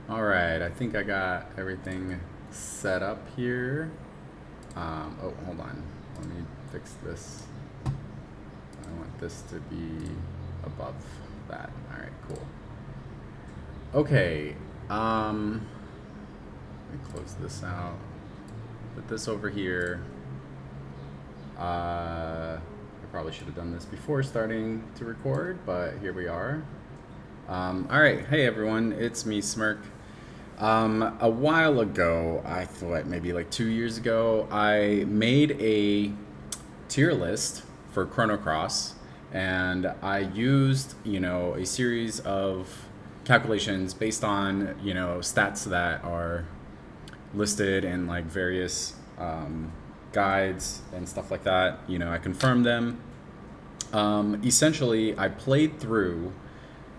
All right, I think I got everything set up here. Oh, hold on. Let me fix this. I want this to be above that. All right, cool. Okay. Let me close this out. Put this over here. I probably should have done this before starting to record, but here we are. All right, hey everyone, it's me, Smirk. A while ago, I thought maybe like 2 years ago, I made a tier list for Chrono Cross, and I used a series of calculations based on stats that are listed in like various guides and stuff like that. I confirmed them. Essentially, I played through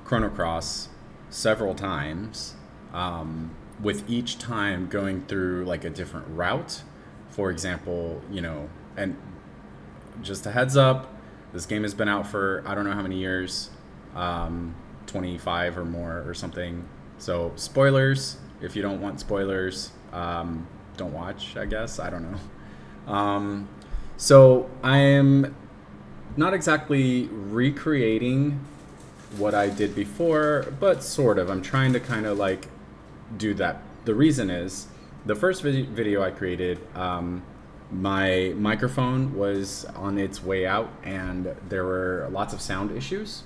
Chrono Cross several times, with each time going through like a different route. For example, and just a heads up, this game has been out for I don't know how many years, 25 or more or something. So spoilers, if you don't want spoilers, don't watch, I guess. I don't know. So I am not exactly recreating what I did before, but sort of. I'm trying to kind of like do that. The reason is the first video I created, my microphone was on its way out and there were lots of sound issues.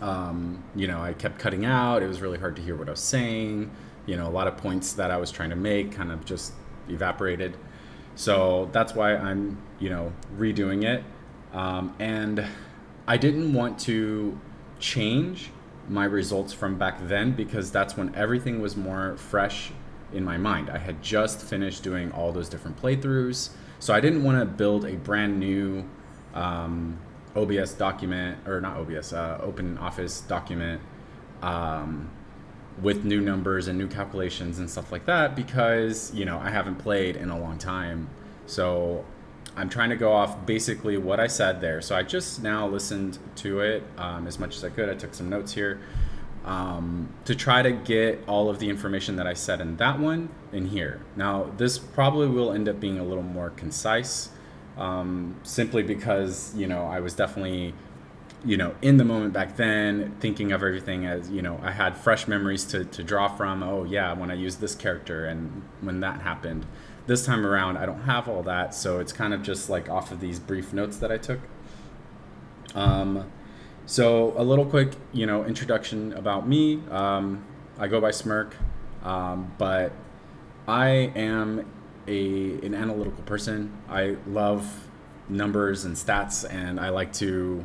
I kept cutting out. It was really hard to hear what I was saying. A lot of points that I was trying to make kind of just evaporated. So that's why I'm, redoing it. And I didn't want to change my results from back then because that's when everything was more fresh in my mind. I had just finished doing all those different playthroughs. So I didn't want to build a brand new OBS document, or not OBS, Open Office document, with new numbers and new calculations and stuff like that because, I haven't played in a long time. So I'm trying to go off basically what I said there. So I just now listened to it as much as I could. I took some notes here to try to get all of the information that I said in that one in here. Now, this probably will end up being a little more concise, simply because, I was definitely, in the moment back then, thinking of everything as, I had fresh memories to draw from. Oh, yeah, when I used this character and when that happened. This time around, I don't have all that, so it's kind of just like off of these brief notes that I took. So a little quick, introduction about me. I go by Smirk, but I am an analytical person. I love numbers and stats, and I like to,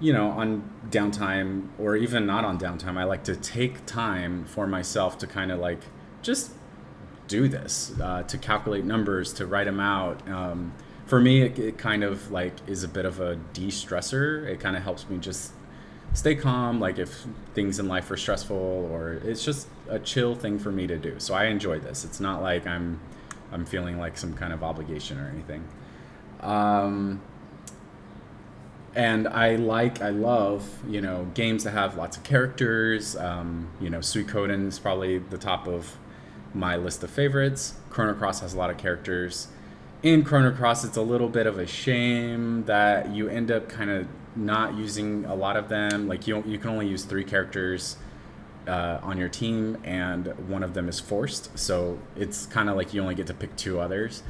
on downtime or even not on downtime, I like to take time for myself to kind of like just do this, to calculate numbers, to write them out. For me, it kind of like is a bit of a de-stressor. It kind of helps me just stay calm, like if things in life are stressful, or it's just a chill thing for me to do. So I enjoy this. It's not like I'm feeling like some kind of obligation or anything. And I love, games that have lots of characters. Suikoden is probably the top of my list of favorites. Chrono Cross has a lot of characters. In Chrono Cross, it's a little bit of a shame that you end up kind of not using a lot of them. Like you can only use 3 characters on your team, and one of them is forced. So it's kind of like you only get to pick 2 others.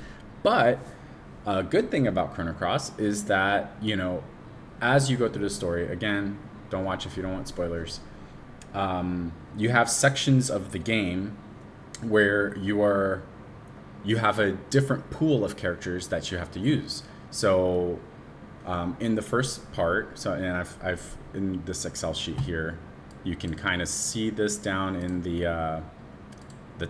But a good thing about Chrono Cross is that, as you go through the story, again, don't watch if you don't want spoilers, you have sections of the game where you have a different pool of characters that you have to use. So in the first part, and I've in this Excel sheet here, you can kind of see this down in the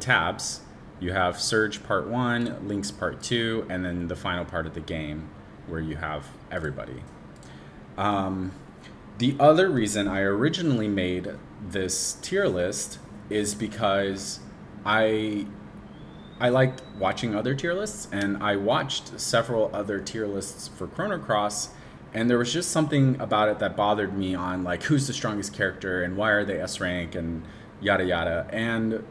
tabs. You have Serge part 1, Lynx part 2, and then the final part of the game where you have everybody. The other reason I originally made this tier list is because I liked watching other tier lists, and I watched several other tier lists for Chrono Cross, and there was just something about it that bothered me on like who's the strongest character and why are they S rank, and yada yada. And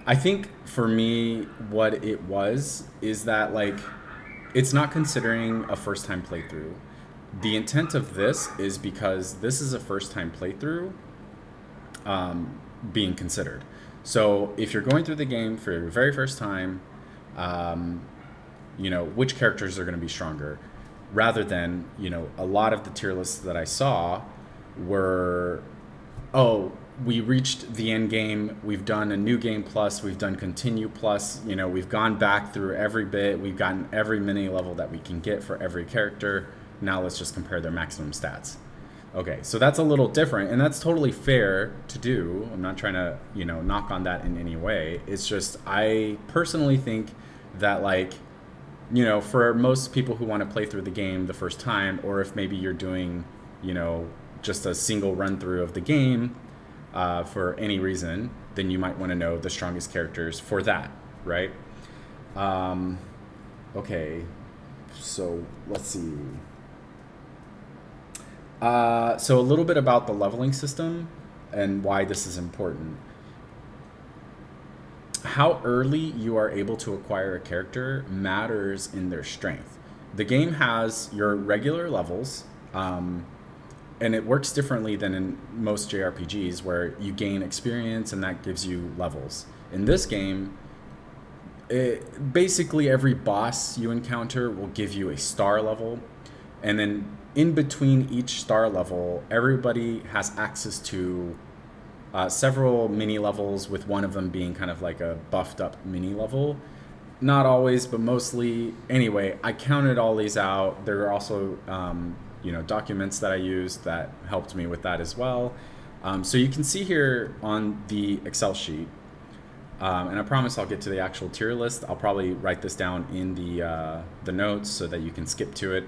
I think for me, what it was is that like it's not considering a first time playthrough. The intent of this is because this is a first time playthrough being considered. So if you're going through the game for your very first time, which characters are going to be stronger, rather than a lot of the tier lists that I saw were, oh, we reached the end game, we've done a new game plus, we've done continue plus, we've gone back through every bit, we've gotten every mini level that we can get for every character. Now let's just compare their maximum stats. Okay, so that's a little different, and that's totally fair to do. I'm not trying to, knock on that in any way. It's just I personally think that for most people who want to play through the game the first time, or if maybe you're doing, just a single run through of the game for any reason, then you might want to know the strongest characters for that, right? Okay, so let's see. So a little bit about the leveling system and why this is important. How early you are able to acquire a character matters in their strength. The game has your regular levels, and it works differently than in most JRPGs where you gain experience and that gives you levels. In this game, basically every boss you encounter will give you a star level, and then in between each star level, everybody has access to several mini levels, with one of them being kind of like a buffed up mini level. Not always, but mostly. Anyway, I counted all these out. There are also documents that I used that helped me with that as well. So you can see here on the Excel sheet, and I promise I'll get to the actual tier list. I'll probably write this down in the notes so that you can skip to it.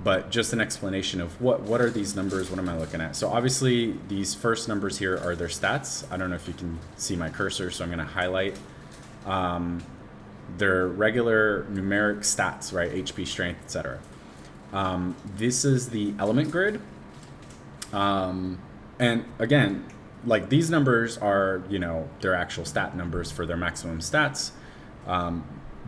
But just an explanation of what are these numbers, what am I looking at? So obviously these first numbers here are their stats. I don't know if you can see my cursor, so I'm going to highlight their regular numeric stats, right? HP, strength, etc. This is the element grid. And again, like these numbers are, their actual stat numbers for their maximum stats.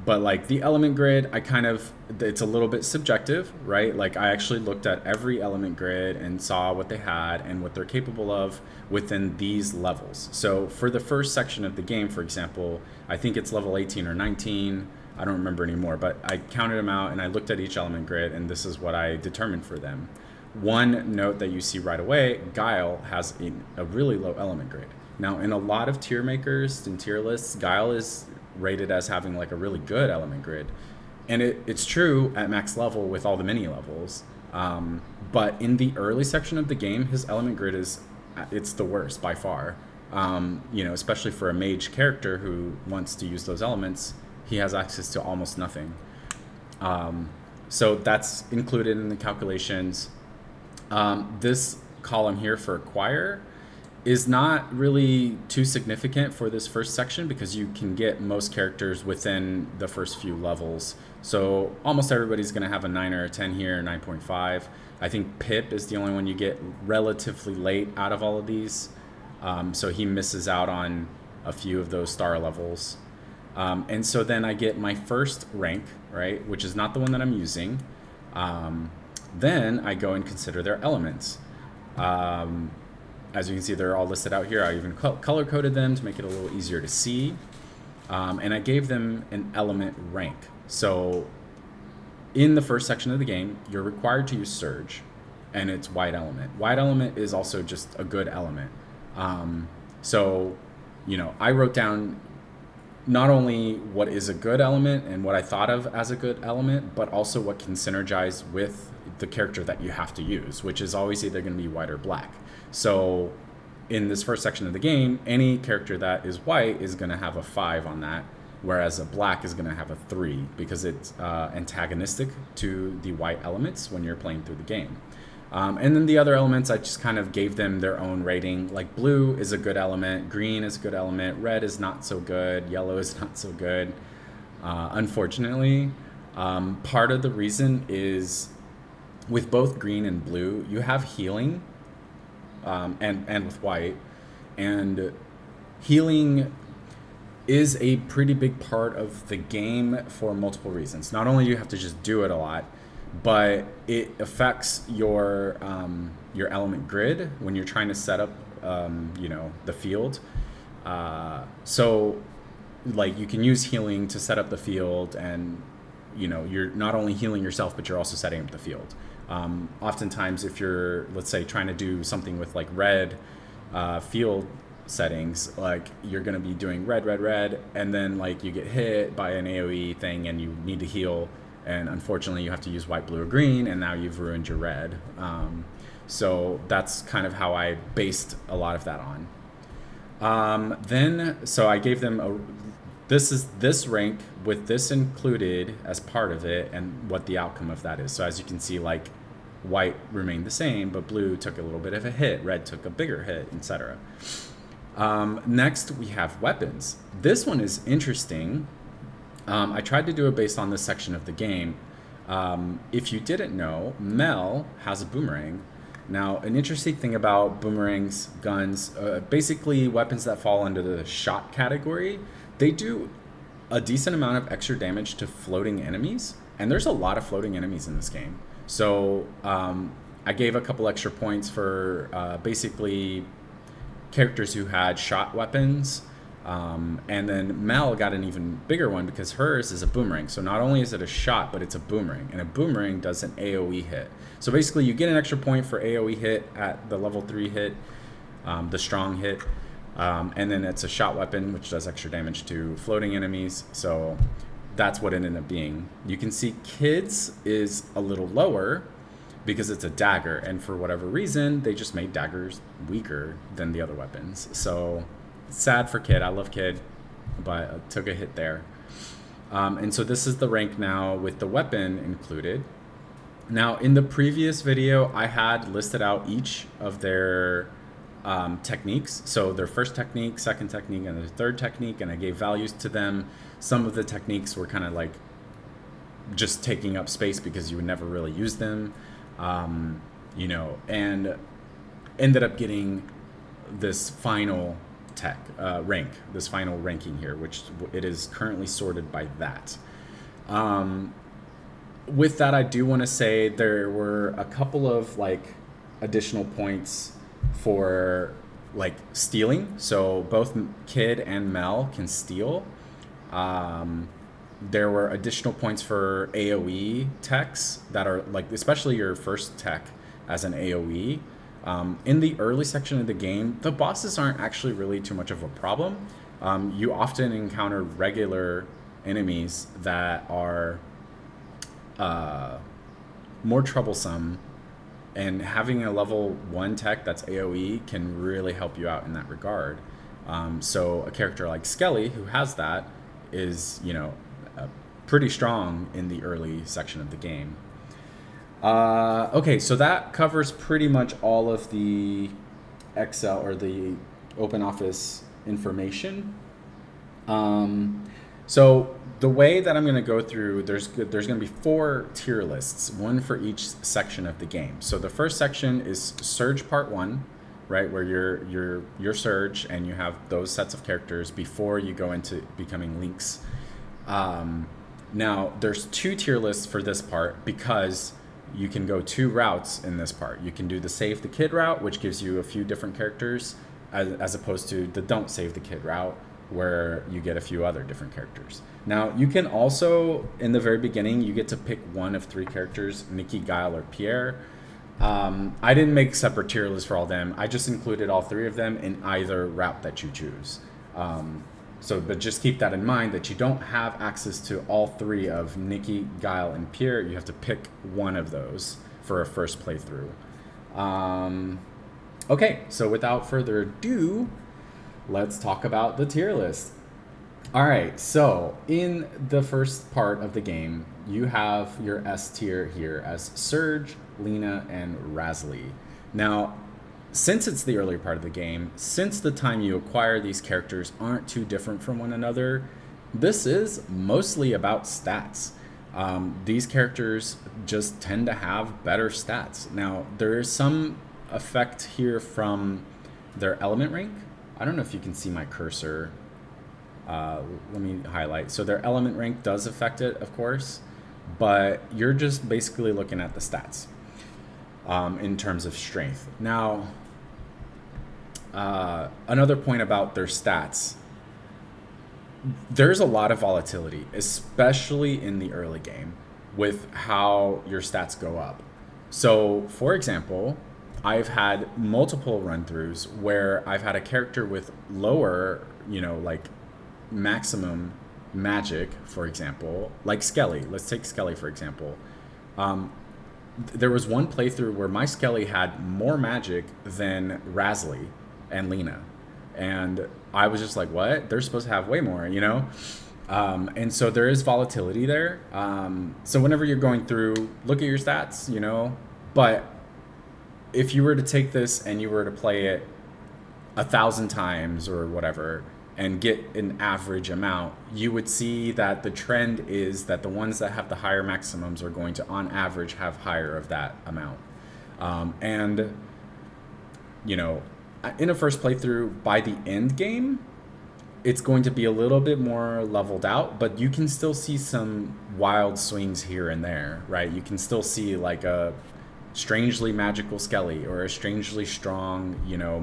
But like the element grid, it's a little bit subjective, right? Like I actually looked at every element grid and saw what they had and what they're capable of within these levels. So for the first section of the game, for example, I think it's level 18 or 19. I don't remember anymore, but I counted them out and I looked at each element grid and this is what I determined for them. One note that you see right away, Guile has a really low element grid. Now in a lot of tier makers and tier lists, Guile is rated as having like a really good element grid, and it's true at max level with all the mini levels, but in the early section of the game his element grid it's the worst by far, especially for a mage character who wants to use those elements. He has access to almost nothing, so that's included in the calculations. This column here for acquire is not really too significant for this first section because you can get most characters within the first few levels. So almost everybody's going to have a 9 or a 10 here, 9.5. I think Pip is the only one you get relatively late out of all of these. So he misses out on a few of those star levels. And so then I get my first rank, right, which is not the one that I'm using. Then I go and consider their elements. As you can see, they're all listed out here. I even color-coded them to make it a little easier to see. And I gave them an element rank. So in the first section of the game, you're required to use Serge, and it's white element. White element is also just a good element. So I wrote down not only what is a good element and what I thought of as a good element, but also what can synergize with the character that you have to use, which is always either going to be white or black. So in this first section of the game, any character that is white is going to have a 5 on that, whereas a black is going to have a 3 because it's antagonistic to the white elements when you're playing through the game. And then the other elements, I just kind of gave them their own rating. Like blue is a good element, green is a good element, red is not so good, yellow is not so good. Unfortunately, part of the reason is with both green and blue, you have healing, and with white. And healing is a pretty big part of the game for multiple reasons. Not only do you have to just do it a lot, but it affects your element grid when you're trying to set up the field. So like you can use healing to set up the field, and you're not only healing yourself, but you're also setting up the field. Oftentimes if you're, let's say, trying to do something with like red field settings, like you're going to be doing red, and then like you get hit by an AoE thing and you need to heal, and unfortunately you have to use white, blue, or green, and now you've ruined your red. So that's kind of how I based a lot of that on. So I gave them this rank with this included as part of it, and what the outcome of that is. So as you can see, like white remained the same, but blue took a little bit of a hit, red took a bigger hit, etc. Next, we have weapons. This one is interesting. I tried to do it based on this section of the game. If you didn't know, Mel has a boomerang. Now, an interesting thing about boomerangs, guns, basically weapons that fall under the shot category, they do a decent amount of extra damage to floating enemies, and there's a lot of floating enemies in this game. So I gave a couple extra points for basically characters who had shot weapons, and then Mel got an even bigger one because hers is a boomerang. So not only is it a shot, but it's a boomerang, and a boomerang does an AoE hit. So basically you get an extra point for AoE hit at the level 3 hit, the strong hit, and then it's a shot weapon which does extra damage to floating enemies. So that's what it ended up being. You can see Kid's is a little lower because it's a dagger, and for whatever reason they just made daggers weaker than the other weapons. So sad for Kid. I love Kid, but I took a hit there. And so this is the rank now with the weapon included. Now in the previous video I had listed out each of their techniques. So their first technique, second technique, and their third technique, and I gave values to them. Some of the techniques were kind of like just taking up space because you would never really use them. And ended up getting this final this final ranking here, which it is currently sorted by that. With that, I do want to say there were a couple of like additional points for like stealing. So both Kid and Mel can steal. There were additional points for AoE techs that are like, especially your first tech as an AoE. In the early section of the game, the bosses aren't actually really too much of a problem. You often encounter regular enemies that are more troublesome, and having a level 1 tech that's AoE can really help you out in that regard. So a character like Skelly, who has that, is pretty strong in the early section of the game. Okay, so that covers pretty much all of the Excel or the OpenOffice information. So the way that I'm going to go through, there's going to be 4 tier lists, one for each section of the game. So the first section is Serge Part 1, right, where you're Serge and you have those sets of characters before you go into becoming Lynx. Now there's 2 tier lists for this part because you can go 2 routes in this part. You can do the Save the Kid route, which gives you a few different characters, as opposed to the Don't Save the Kid route, where you get a few other different characters. Now you can also, in the very beginning, you get to pick one of 3 characters, Nikki, Guile, or Pierre. I didn't make separate tier lists for all them. I just included all 3 of them in either route that you choose. But just keep that in mind, that you don't have access to all 3 of Nikki, Guile, and Pierre. You have to pick one of those for a first playthrough. Okay, so without further ado, let's talk about the tier list. All right, so in the first part of the game, you have your S tier here as Serge, Lena, and Razlie. Now, since it's the earlier part of the game, since the time you acquire these characters aren't too different from one another, this is mostly about stats. These characters just tend to have better stats. Now, there is some effect here from their element rank. I don't know if you can see my cursor. Let me highlight. So their element rank does affect it, of course, but you're just basically looking at the stats in terms of strength. Now, another point about their stats, there's a lot of volatility, especially in the early game, with how your stats go up. So, for example, I've had multiple run-throughs where I've had a character with lower, like maximum magic, for example, like Skelly. Let's take Skelly, for example. There was one playthrough where my Skelly had more magic than Rasley and Lena. And I was just like, what? They're supposed to have way more, And so there is volatility there. So whenever you're going through, look at your stats, But if you were to take this and you were to play it 1,000 times or whatever and get an average amount, you would see that the trend is that the ones that have the higher maximums are going to, on average, have higher of that amount. In a first playthrough, by the end game, it's going to be a little bit more leveled out, but you can still see some wild swings here and there, right? You can still see like a strangely magical Skelly or a strangely strong,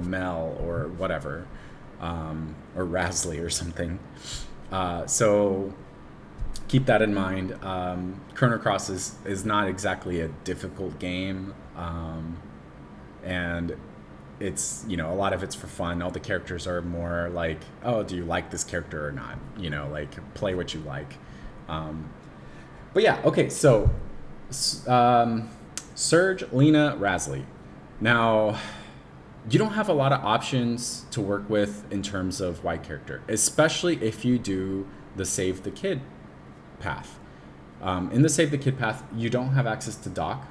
Mel or whatever, or Rasley or something. So keep that in mind. Chrono Cross is not exactly a difficult game, and it's, a lot of it's for fun. All the characters are more like, oh, do you like this character or not? Like play what you like. But yeah, okay, so Serge, Lena, Rasley. Now, you don't have a lot of options to work with in terms of white character, especially if you do the Save the Kid path. In the Save the Kid path, you don't have access to Doc.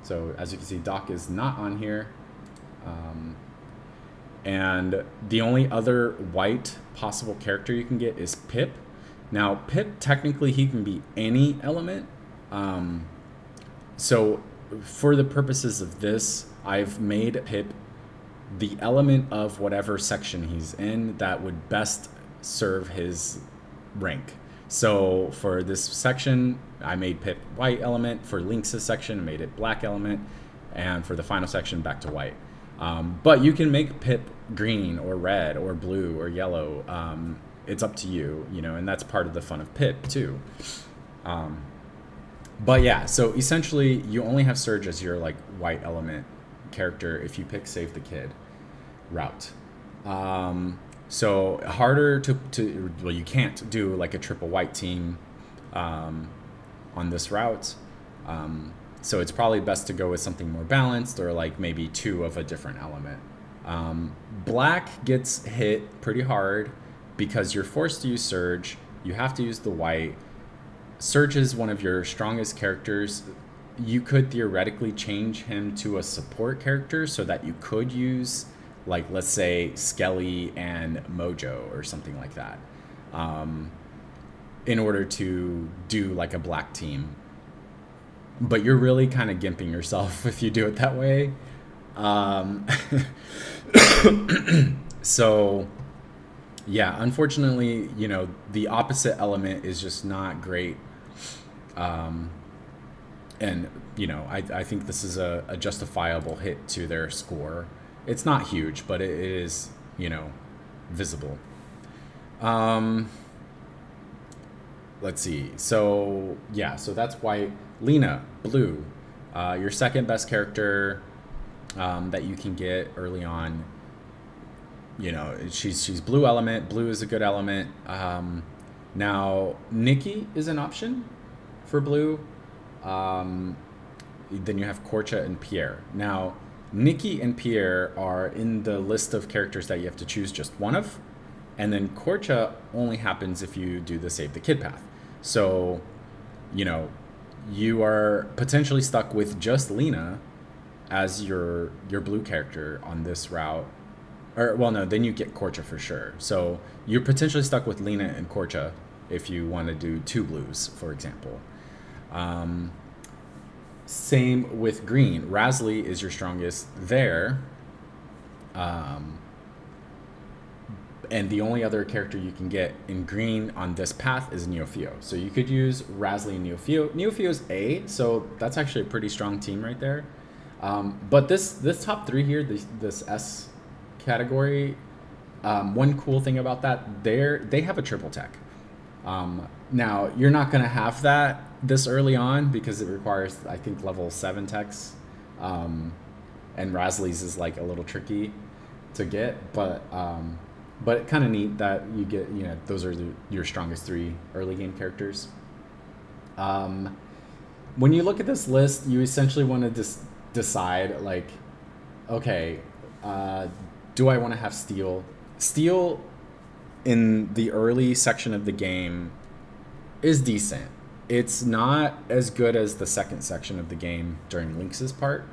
So as you can see, Doc is not on here. And the only other white possible character you can get is Pip. Now, Pip, technically, he can be any element. So for the purposes of this, I've made Pip the element of whatever section he's in that would best serve his rank. So for this section, I made Pip white element. For Lynx's section, I made it black element. And for the final section, back to white. But you can make Pip green or red or blue or yellow. It's up to you, and that's part of the fun of Pip too. But yeah, so essentially you only have Serge as your like white element character if you pick Save the Kid route. So harder to well, you can't do like a triple white team on this route. So it's probably best to go with something more balanced or like maybe two of a different element. Black gets hit pretty hard because you're forced to use Serge. You have to use the white. Serge is one of your strongest characters. You could theoretically change him to a support character so that you could use, like, let's say Skelly and Mojo or something like that, in order to do like a black team. But you're really kind of gimping yourself if you do it that way. So yeah, unfortunately, the opposite element is just not great. And, I think this is a justifiable hit to their score. It's not huge, but it is, visible. Let's see. So, yeah, so that's white. Lena, blue. Your second best character that you can get early on. She's blue element. Blue is a good element. Now, Nikki is an option for blue. Then you have Korcha and Pierre. Now, Nikki and Pierre are in the list of characters that you have to choose just one of. And then Korcha only happens if you do the Save the Kid path. So, you are potentially stuck with just Lena as your blue character on this route. Or, well, no, then you get Korcha for sure. So you're potentially stuck with Lena and Korcha if you want to do two blues, for example. Same with green. Rasley is your strongest there. And the only other character you can get in green on this path is Neofeo. So you could use Rasley and Neofeo. Neofeo's A, so that's actually a pretty strong team right there. But this top three here, this S category, one cool thing about that, they have a triple tech. Now, you're not going to have that this early on because it requires, I think, level 7 techs. And Rasley's is like a little tricky to get, but kind of neat that you get, those are your strongest 3 early game characters. When you look at this list, you essentially want to just decide, like, okay, do I want to have steel? Steel in the early section of the game is decent. It's not as good as the second section of the game during Lynx's part.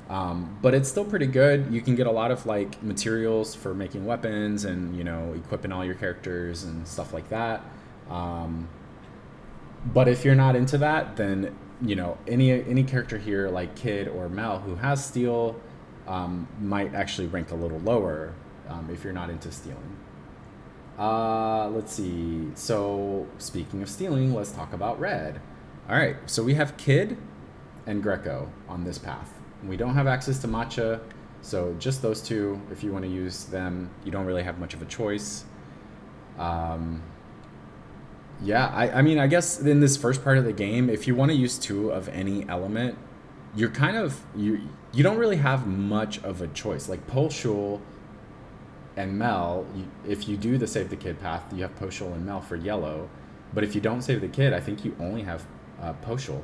But it's still pretty good. You can get a lot of like materials for making weapons and equipping all your characters and stuff like that. But if you're not into that, then any character here like Kid or Mel who has steel might actually rank a little lower if you're not into stealing. Let's see. So speaking of stealing, let's talk about red. All right, so we have Kid and Greco on this path. We don't have access to Matcha, so just those two. If you want to use them, you don't really have much of a choice. Yeah, I mean, I guess in this first part of the game, if you want to use 2 of any element, you're kind of, you don't really have much of a choice. Like Poshul and Mel, if you do the Save the Kid path, you have Poshul and Mel for yellow. But if you don't save the kid, I think you only have Poshul.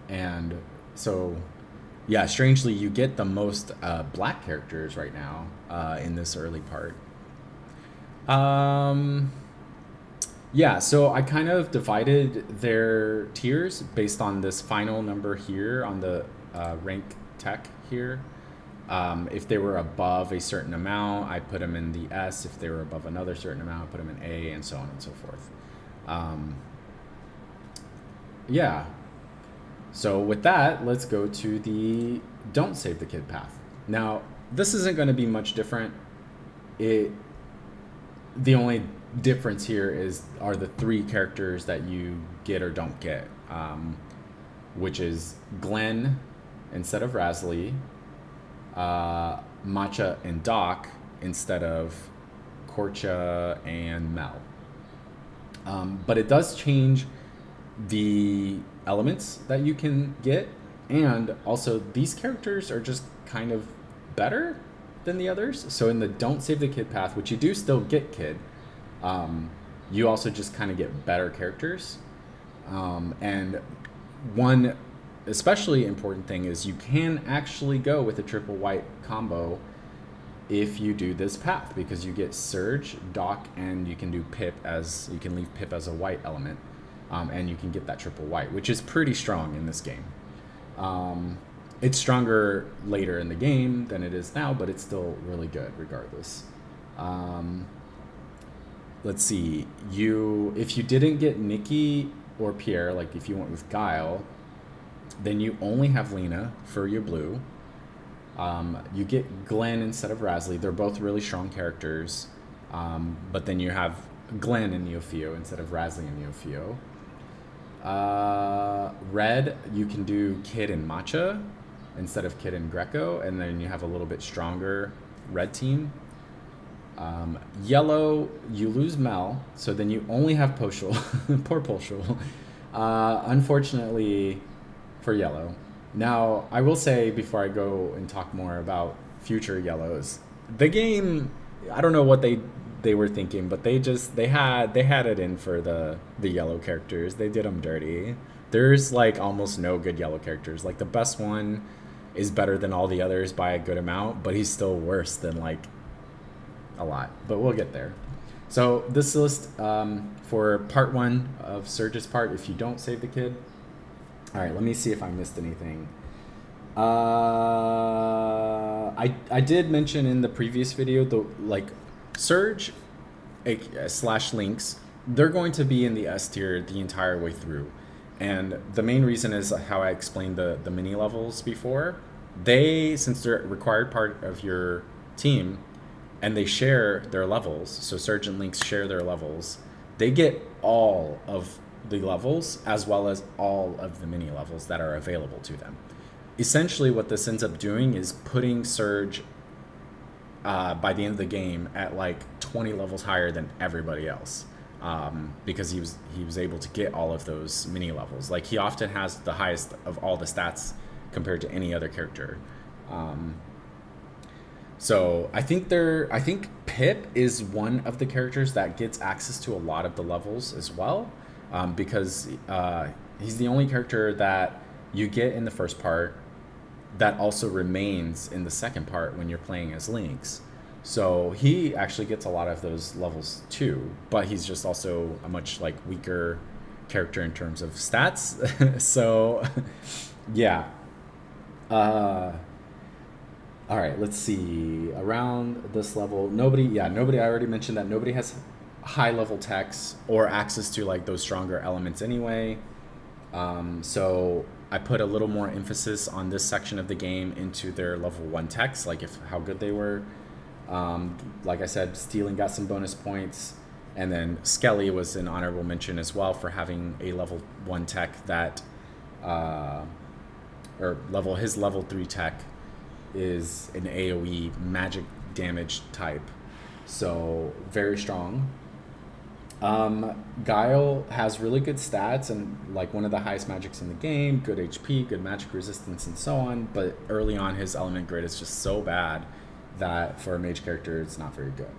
And so, yeah, strangely, you get the most black characters right now in this early part. Yeah, so I kind of divided their tiers based on this final number here on the rank tech here. If they were above a certain amount, I put them in the S. If they were above another certain amount, I put them in A, and so on and so forth. Yeah. So with that, let's go to the don't save the kid path. Now, this isn't going to be much different. The only difference here are the 3 characters that you get or don't get, which is Glenn instead of Rasley, Matcha and Doc instead of Korcha and Mel. But it does change the elements that you can get, and also these characters are just kind of better than the others. So in the don't save the kid path, which you do still get kid, you also just kind of get better characters. And one especially important thing is you can actually go with a triple white combo if you do this path, because you get Serge, Doc, and you can leave Pip as a white element, and you can get that triple white, which is pretty strong in this game. It's stronger later in the game than it is now, but it's still really good regardless. Let's see, if you didn't get Nikki or Pierre, like if you went with Guile, then you only have Lena for your blue. You get Glenn instead of Rasley. They're both really strong characters, but then you have Glenn and Neofeo instead of Rasley and Neofeo. Red, you can do Kid and Matcha instead of Kid and Greco, and then you have a little bit stronger red team. Yellow, you lose Mel, so then you only have Poshul. Poor Poshul. Unfortunately for yellow. Now, I will say before I go and talk more about future yellows, the game, I don't know what they were thinking, but they had it in for the yellow characters. They did them dirty. There's like almost no good yellow characters. Like the best one is better than all the others by a good amount, but he's still worse than like a lot. But we'll get there. So this list for part 1 of Serge's part, if you don't save the kid. All right, let me see if I missed anything. I did mention in the previous video, Serge / Lynx, they're going to be in the S tier the entire way through. And the main reason is how I explained the mini levels before. They, since they're a required part of your team, and they share their levels, so Serge and Lynx share their levels, they get all of the levels as well as all of the mini levels that are available to them. Essentially, what this ends up doing is putting Serge by the end of the game at like 20 levels higher than everybody else, because he was able to get all of those mini levels. Like, he often has the highest of all the stats compared to any other character. So I think Pip is one of the characters that gets access to a lot of the levels as well, because he's the only character that you get in the first part that also remains in the second part when you're playing as Lynx. So he actually gets a lot of those levels too, but he's just also a much like weaker character in terms of stats. So yeah. All right, let's see. Around this level, nobody, I already mentioned that nobody has high level techs or access to like those stronger elements anyway. So I put a little more emphasis on this section of the game into their level 1 techs, like how good they were. Like I said, Stealing got some bonus points, and then Skelly was an honorable mention as well for having a level 1 tech that, his level 3 tech is an AoE magic damage type, so very strong. Guile has really good stats and like one of the highest magics in the game, good HP, good magic resistance, and so on, but early on his element grid is just so bad that for a mage character it's not very good.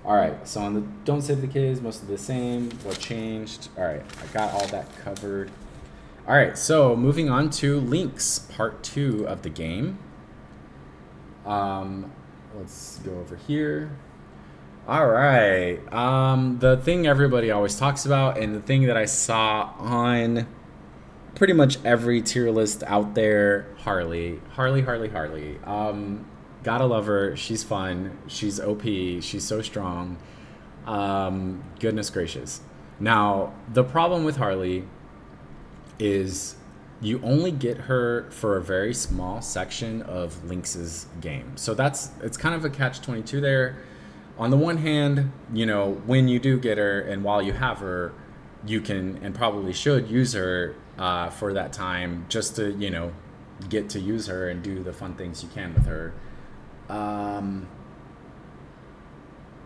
All right, so on the don't save the kids, most of the same. What changed? All right, I got all that covered. All right, so moving on to Lynx, part 2 of the game. Let's go over here. All right. The thing everybody always talks about, and the thing that I saw on pretty much every tier list out there, Harley. Gotta love her. She's fun. She's OP. She's so strong. Goodness gracious. Now, the problem with Harley is you only get her for a very small section of Lynx's game. So it's kind of a catch-22 there. On the one hand, when you do get her and while you have her, you can and probably should use her for that time just to, get to use her and do the fun things you can with her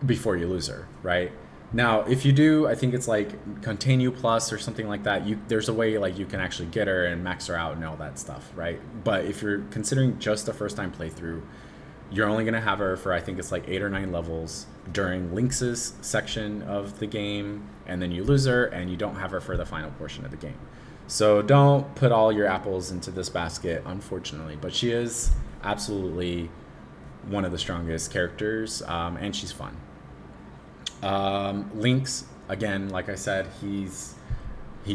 before you lose her, right? Now, if you do, I think it's like Continue Plus or something like that. There's a way like you can actually get her and max her out and all that stuff, right? But if you're considering just a first-time playthrough, you're only going to have her for, I think it's like 8 or 9 levels during Lynx's section of the game, and then you lose her and you don't have her for the final portion of the game. So don't put all your apples into this basket, unfortunately. But she is absolutely one of the strongest characters, and she's fun. Lynx, again, like I said, he's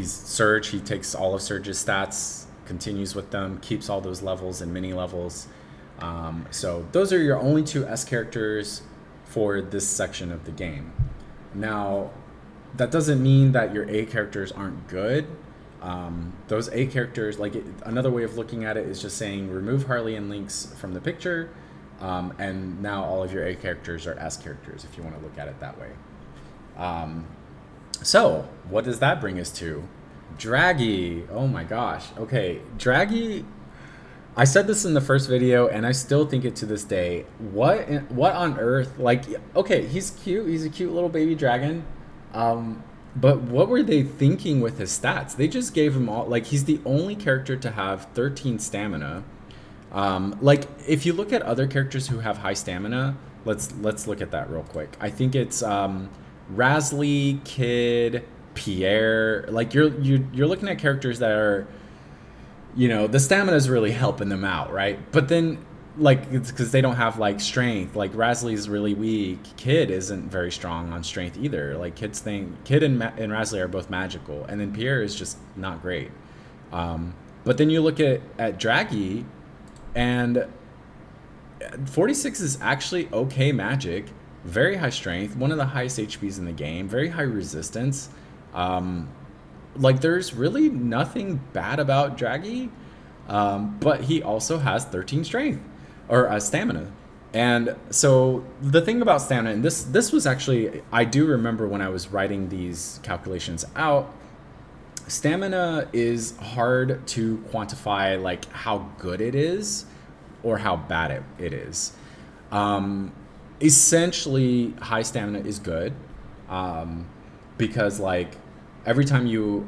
Serge. He takes all of Serge's stats, continues with them, keeps all those levels and mini levels. So those are your only 2 S characters for this section of the game. Now, that doesn't mean that your A characters aren't good. Those A characters, another way of looking at it is just saying remove Harley and Lynx from the picture, and now all of your A characters are S characters, if you want to look at it that way. So what does that bring us to? Draggy. Oh my gosh. Okay, Draggy. I said this in the first video, and I still think it to this day. What on earth? Okay, he's cute. He's a cute little baby dragon. But what were they thinking with his stats? They just gave him all. He's the only character to have 13 stamina. If you look at other characters who have high stamina, let's look at that real quick. I think it's Rasley, Kid, Pierre. You're looking at characters that are, the stamina is really helping them out, right? But then, it's because they don't have strength. Rasley's really weak. Kid isn't very strong on strength either. Kid and Rasley are both magical, and then Pierre is just not great. But then you look at Draggy, and 46 is actually okay magic, very high strength, one of the highest HPs in the game, very high resistance. like there's really nothing bad about Draggy, but he also has 13 strength or stamina. And so the thing about stamina, and this was actually, I do remember when I was writing these calculations out, stamina is hard to quantify like how good it is or how bad it is. Um, Essentially, high stamina is good, um, because like every time you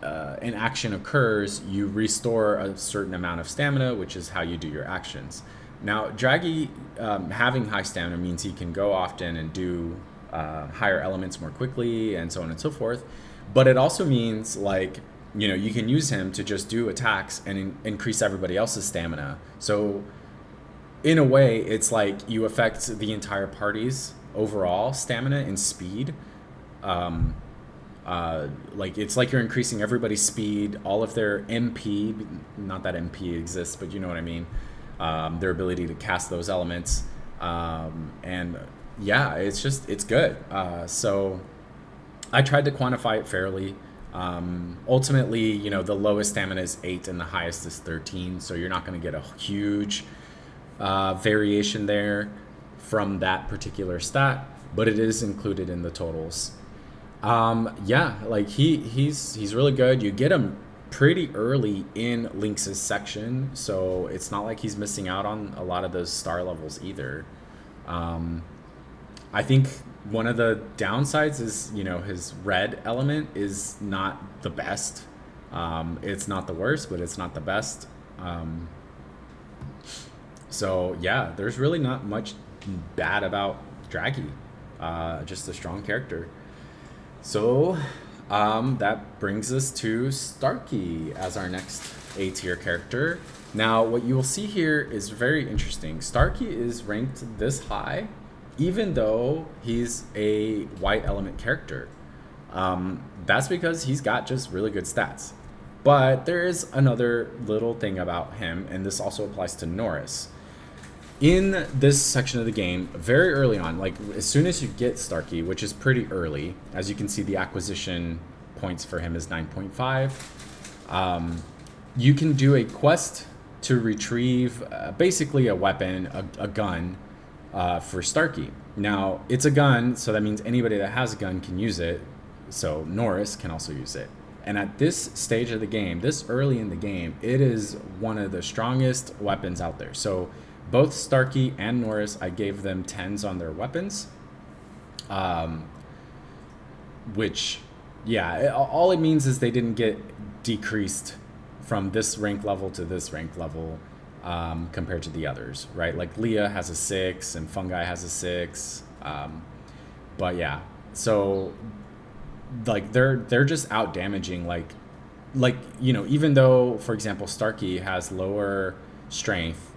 an action occurs, you restore a certain amount of stamina, which is how you do your actions. Now, Draggy, having high stamina means he can go often and do higher elements more quickly, and so on and so forth. But it also means like you can use him to just do attacks and increase everybody else's stamina. So in a way, it's like you affect the entire party's overall stamina and speed. Um, like it's like you're increasing everybody's speed, all of their MP, not that MP exists, but you know what I mean. Their ability to cast those elements, and yeah, it's good. So I tried to quantify it fairly. Ultimately, the lowest stamina is 8 and the highest is 13, so you're not going to get a huge variation there from that particular stat, but it is included in the totals. Yeah, like he's really good. You get him pretty early in Lynx's section, so it's not like he's missing out on a lot of those star levels either. Um, I think one of the downsides is, his red element is not the best. It's not the worst, but it's not the best. Um, so yeah, there's really not much bad about Draggy. Just a strong character. So that brings us to Starkey as our next A tier character. Now, what you will see here is very interesting. Starkey is ranked this high, even though he's a white element character. That's because he's got just really good stats. But there is another little thing about him, and this also applies to Norris. In this section of the game, very early on, like as soon as you get Starkey, which is pretty early, as you can see, the acquisition points for him is 9.5. You can do a quest to retrieve basically a weapon, a gun, for Starkey. Now, it's a gun, so that means anybody that has a gun can use it. So Norris can also use it. And at this stage of the game, this early in the game, it is one of the strongest weapons out there. So both Starkey and Norris, I gave them 10s on their weapons. Which, yeah, all it means is they didn't get decreased from this rank level to this rank level, compared to the others, right? Like Leah has a 6 and Fungi has a 6. But yeah, so like they're just out damaging, like even though, for example, Starkey has lower strength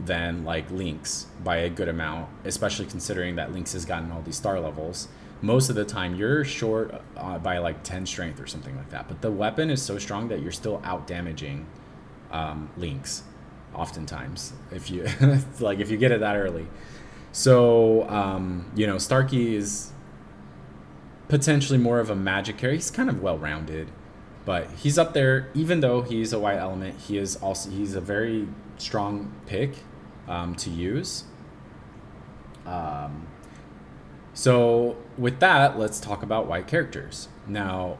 than like Lynx by a good amount, especially considering that Lynx has gotten all these star levels. Most of the time you're short by like 10 strength or something like that, but the weapon is so strong that you're still out damaging Lynx oftentimes if you like if you get it that early. So Starkey is potentially more of a magic carry. He's kind of well-rounded, but he's up there. Even though he's a white element, he's a very strong pick to use. So with that, let's talk about white characters. Now,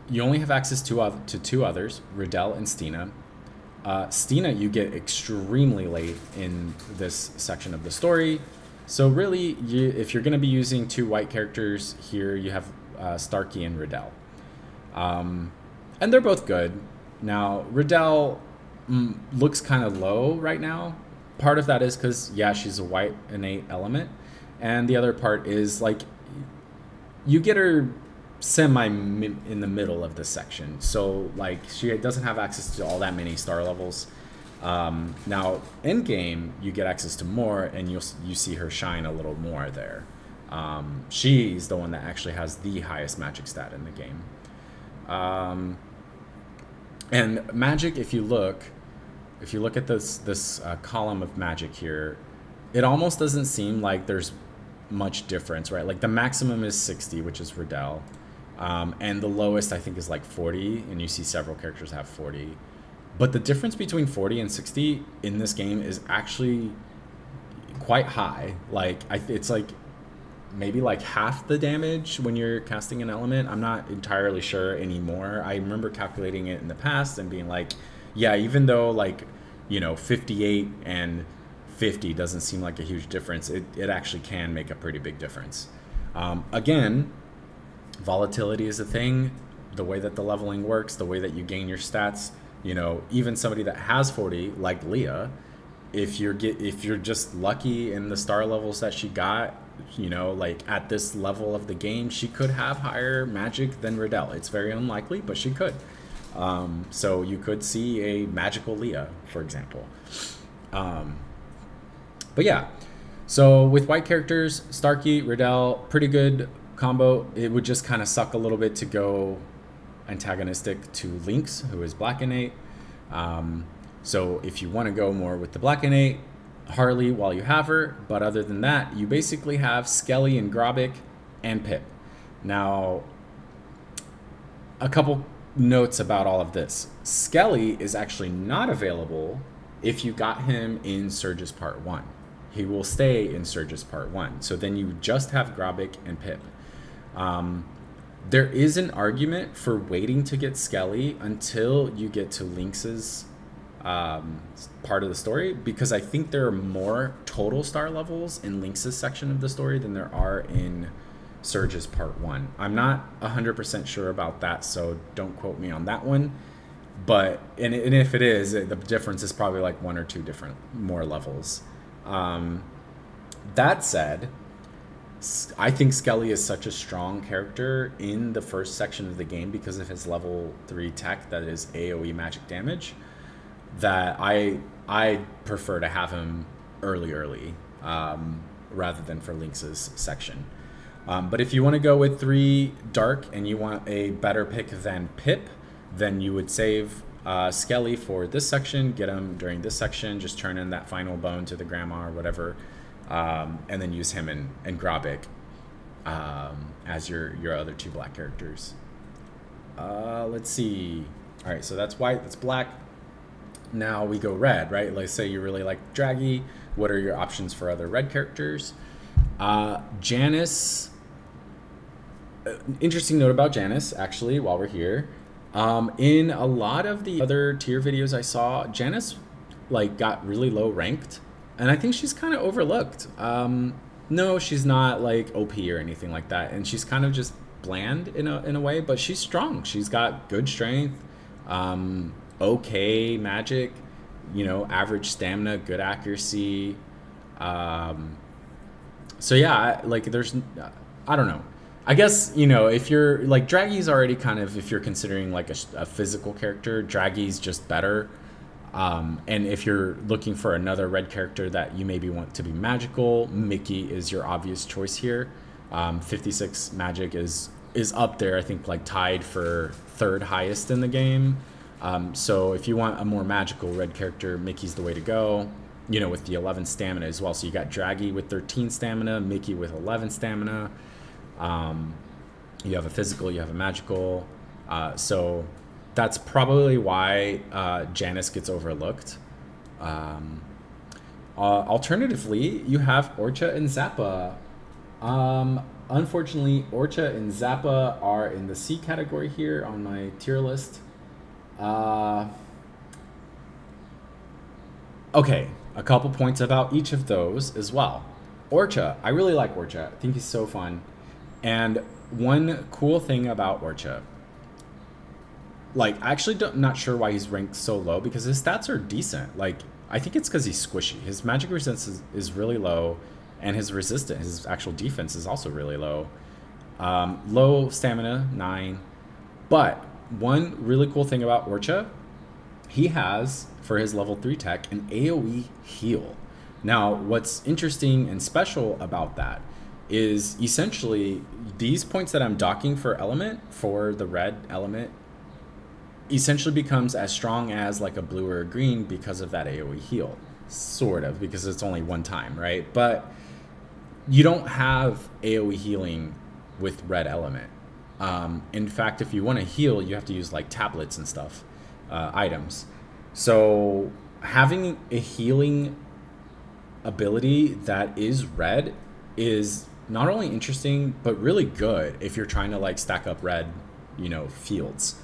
you only have access to two others, Riddell and Stina. Stina you get extremely late in this section of the story. So really, if you're going to be using two white characters here, you have Starkey and Riddell. And they're both good. Now, Riddell looks kind of low right now. Part of that is because, yeah, she's a white innate element. And the other part is, like, you get her semi in the middle of this section. So, like, she doesn't have access to all that many star levels. Now, in game, you get access to more, and you see her shine a little more there. She's the one that actually has the highest magic stat in the game. And magic, if you look at this column of magic here, it almost doesn't seem like there's much difference, right? Like the maximum is 60, which is Riddell. And the lowest I think is like 40, and you see several characters have 40. But the difference between 40 and 60 in this game is actually quite high. Like it's like maybe like half the damage when you're casting an element. I'm not entirely sure anymore. I remember calculating it in the past and being like, yeah, even though like, 58 and 50 doesn't seem like a huge difference, it actually can make a pretty big difference. Again, volatility is a thing. The way that the leveling works, the way that you gain your stats, even somebody that has 40 like Leah, if you're just lucky in the star levels that she got, like at this level of the game, she could have higher magic than Riddell. It's very unlikely, but she could. So you could see a magical Leah, for example. But yeah, so with white characters, Starkey, Riddell, pretty good combo. It would just kind of suck a little bit to go antagonistic to Lynx, who is black innate. So if you want to go more with the black innate, Harley while you have her, but other than that, you basically have Skelly and Grobic and Pip. Now, a couple notes about all of this. Skelly is actually not available if you got him in Serge's Part 1. He will stay in Serge's Part 1. So then you just have Grobic and Pip. There is an argument for waiting to get Skelly until you get to Lynx's part of the story, because I think there are more total star levels in Lynx's section of the story than there are in Serge's Part 1. I'm not 100% sure about that, so don't quote me on that one. But and if it is, the difference is probably like one or two different more levels. That said, I think Skelly is such a strong character in the first section of the game because of his level 3 tech that is AoE magic damage, that I prefer to have him early, rather than for Lynx's section. But if you want to go with 3 dark and you want a better pick than Pip, then you would save Skelly for this section, get him during this section, just turn in that final bone to the grandma or whatever, and then use him and Grobic as your other 2 black characters. Let's see. All right, so that's white, that's black. Now we go red, right? Let's say you really like Draggy. What are your options for other red characters? Janice. Interesting note about Janice, actually, while we're here. In a lot of the other tier videos I saw, Janice got really low ranked, and I think she's kind of overlooked. No, she's not like OP or anything like that, and she's kind of just bland in a way, but she's strong. She's got good strength, okay magic, average stamina, good accuracy. So yeah, there's, I don't know. I guess, if you're like Draggy's already kind of, if you're considering like a physical character, Draggy's just better. And if you're looking for another red character that you maybe want to be magical, Mickey is your obvious choice here. 56 magic is up there, I think, tied for 3rd highest in the game. So if you want a more magical red character, Mickey's the way to go, with the 11 stamina as well. So you got Draggy with 13 stamina, Mickey with 11 stamina. You have a physical, you have a magical. So that's probably why Janice gets overlooked. Alternatively, you have Orcha and Zappa. Unfortunately, Orcha and Zappa are in the C category here on my tier list. Okay, a couple points about each of those as well. Orcha, I really like Orcha. I think he's so fun. And one cool thing about Orcha, actually not sure why he's ranked so low, because his stats are decent. I think it's because he's squishy. His magic resistance is really low, and his actual defense is also really low. Low stamina, 9. But one really cool thing about Orcha, he has, for his level 3 tech, an AoE heal. Now, what's interesting and special about that is essentially these points that I'm docking for element, for the red element, essentially becomes as strong as a blue or a green because of that AoE heal. Sort of, because it's only one time, right? But you don't have AoE healing with red element. In fact, if you want to heal, you have to use like tablets and stuff, items. So having a healing ability that is red is not only interesting but really good if you're trying to like stack up red, fields.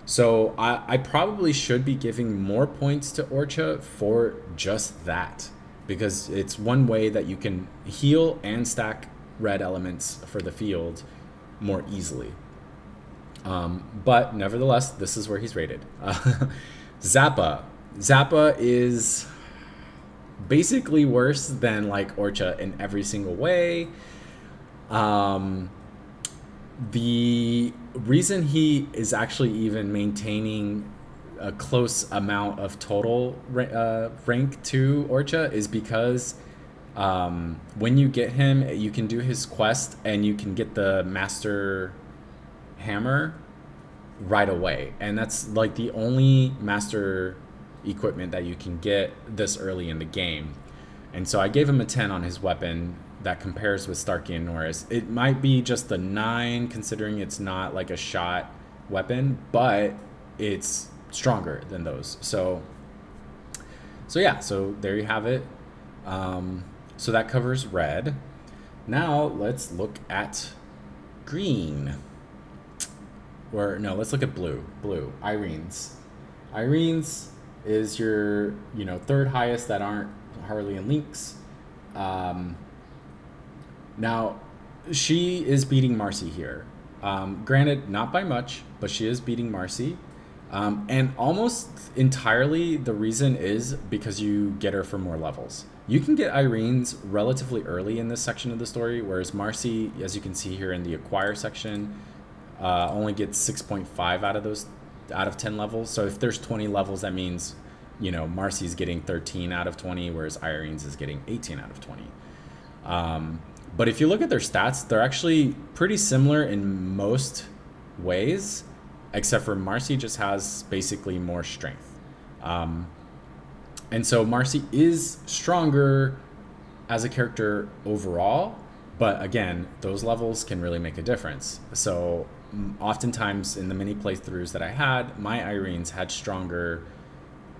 So I probably should be giving more points to Orcha for just that, because it's one way that you can heal and stack red elements for the field more easily. But nevertheless, this is where he's rated. Zappa. Zappa is basically worse than like Orcha in every single way. The reason he is actually even maintaining a close amount of total rank to Orcha is because when you get him, you can do his quest and you can get the master hammer right away. And that's like the only master equipment that you can get this early in the game. And so I gave him a 10 on his weapon. That compares with Starkey and Norris. It might be just a 9 considering it's not like a shot weapon, but it's stronger than those. So yeah, so there you have it. So that covers red. Now let's look at green. Or no, let's look at blue. Blue, Irene's. Irene's is your, third highest that aren't Harley and Lynx. Now, she is beating Marcy here. Granted, not by much, but she is beating Marcy. And almost entirely the reason is because you get her for more levels. You can get Irene's relatively early in this section of the story, whereas Marcy, as you can see here in the acquire section, only gets 6.5 out of 10 levels. So if there's 20 levels, that means, Marcy's getting 13 out of 20, whereas Irene's is getting 18 out of 20. But if you look at their stats, they're actually pretty similar in most ways, except for Marcy just has basically more strength. And so Marcy is stronger as a character overall, but again, those levels can really make a difference. So oftentimes in the mini playthroughs that I had, my Irene's had stronger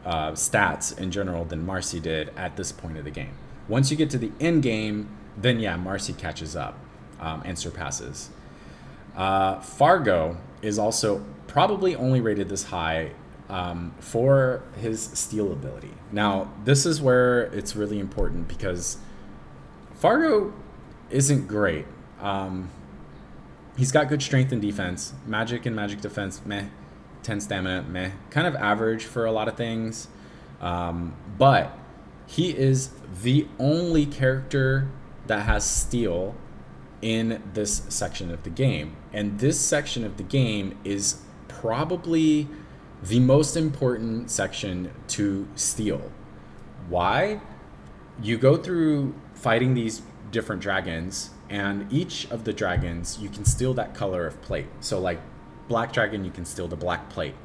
stats in general than Marcy did at this point of the game. Once you get to the end game, then yeah, Marcy catches up and surpasses. Fargo is also probably only rated this high for his steal ability. Now, this is where it's really important because Fargo isn't great. He's got good strength and defense. Magic and magic defense, meh. 10 stamina, meh. Kind of average for a lot of things. But he is the only character that has steal in this section of the game. And this section of the game is probably the most important section to steal. Why? You go through fighting these different dragons, and each of the dragons, you can steal that color of plate. So like black dragon, you can steal the black plate,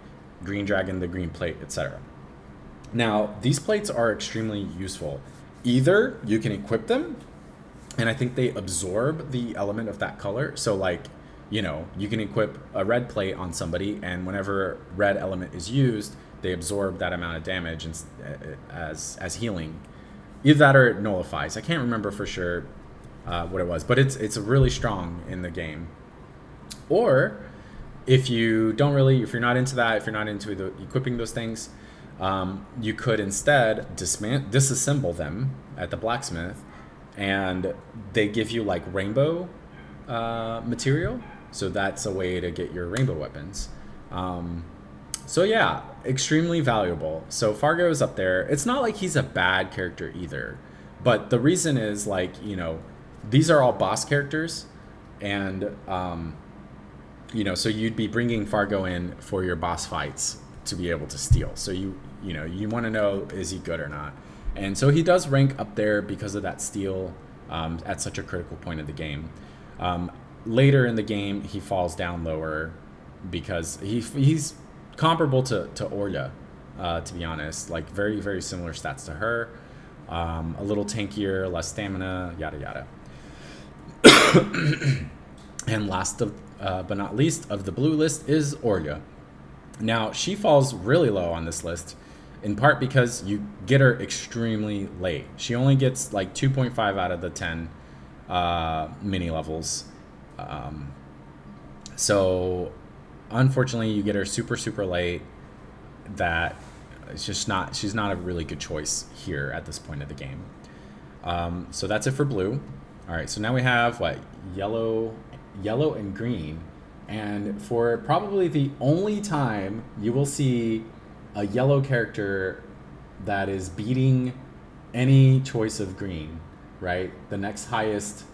green dragon, the green plate, etc. Now, these plates are extremely useful. Either you can equip them, and I think they absorb the element of that color. So like, you can equip a red plate on somebody, and whenever red element is used, they absorb that amount of damage as healing. Either that or it nullifies. I can't remember for sure what it was, but it's really strong in the game. Or if you're not into that, if you're not into equipping those things, you could instead disassemble them at the blacksmith, and they give you like rainbow material. So that's a way to get your rainbow weapons. So yeah, extremely valuable. So Fargo is up there. It's not like he's a bad character either, but the reason is like, these are all boss characters, and so you'd be bringing Fargo in for your boss fights to be able to steal. So you want to know, is he good or not? And so he does rank up there because of that steal at such a critical point of the game. Later in the game, he falls down lower because he's comparable to Orya, to be honest. Like very, very similar stats to her. A little tankier, less stamina, yada yada. And but not least of the blue list is Orga. Now, she falls really low on this list, in part because you get her extremely late. She only gets like 2.5 out of the 10 mini levels. So, unfortunately, you get her super, super late. That it's just not, she's not a really good choice here at this point of the game. So that's it for blue. All right, so now we have what? Yellow and green. And for probably the only time you will see a yellow character that is beating any choice of green, right? The next highest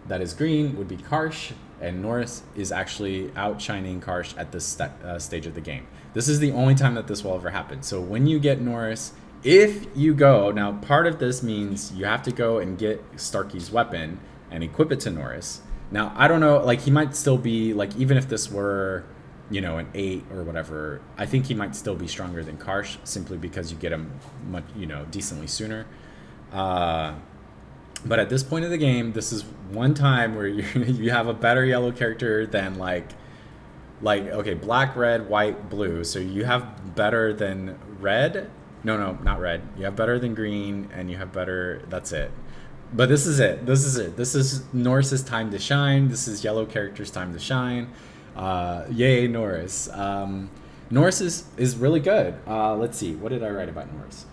that is green would be Karsh, and Norris is actually outshining Karsh at this stage of the game. This is the only time that this will ever happen. So when you get Norris, if you go, now part of this means you have to go and get Starkey's weapon and equip it to Norris. Now, I don't know, like he might still be, like even if this were, an 8 or whatever, I think he might still be stronger than Karsh simply because you get him much, decently sooner. But at this point of the game, this is one time where you have a better yellow character than okay, black, red, white, blue. So you have better than red. No, not red. You have better than green, and you have better, that's it. But this is it. This is Norris's time to shine. This is yellow character's time to shine. Yay, Norris. Norris is really good. Let's see. What did I write about Norris?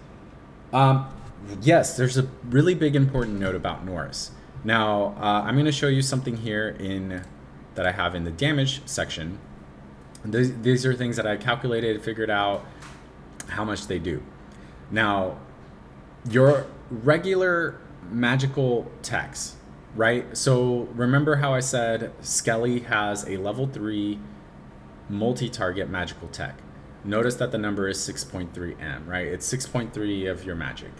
Yes, there's a really big important note about Norris. Now, I'm going to show you something here that I have in the damage section. These are things that I calculated, figured out how much they do. Now, your regular magical techs, right? So remember how I said Skelly has a level 3 multi-target magical tech. Notice that the number is 6.3M, right? It's 6.3 of your magic.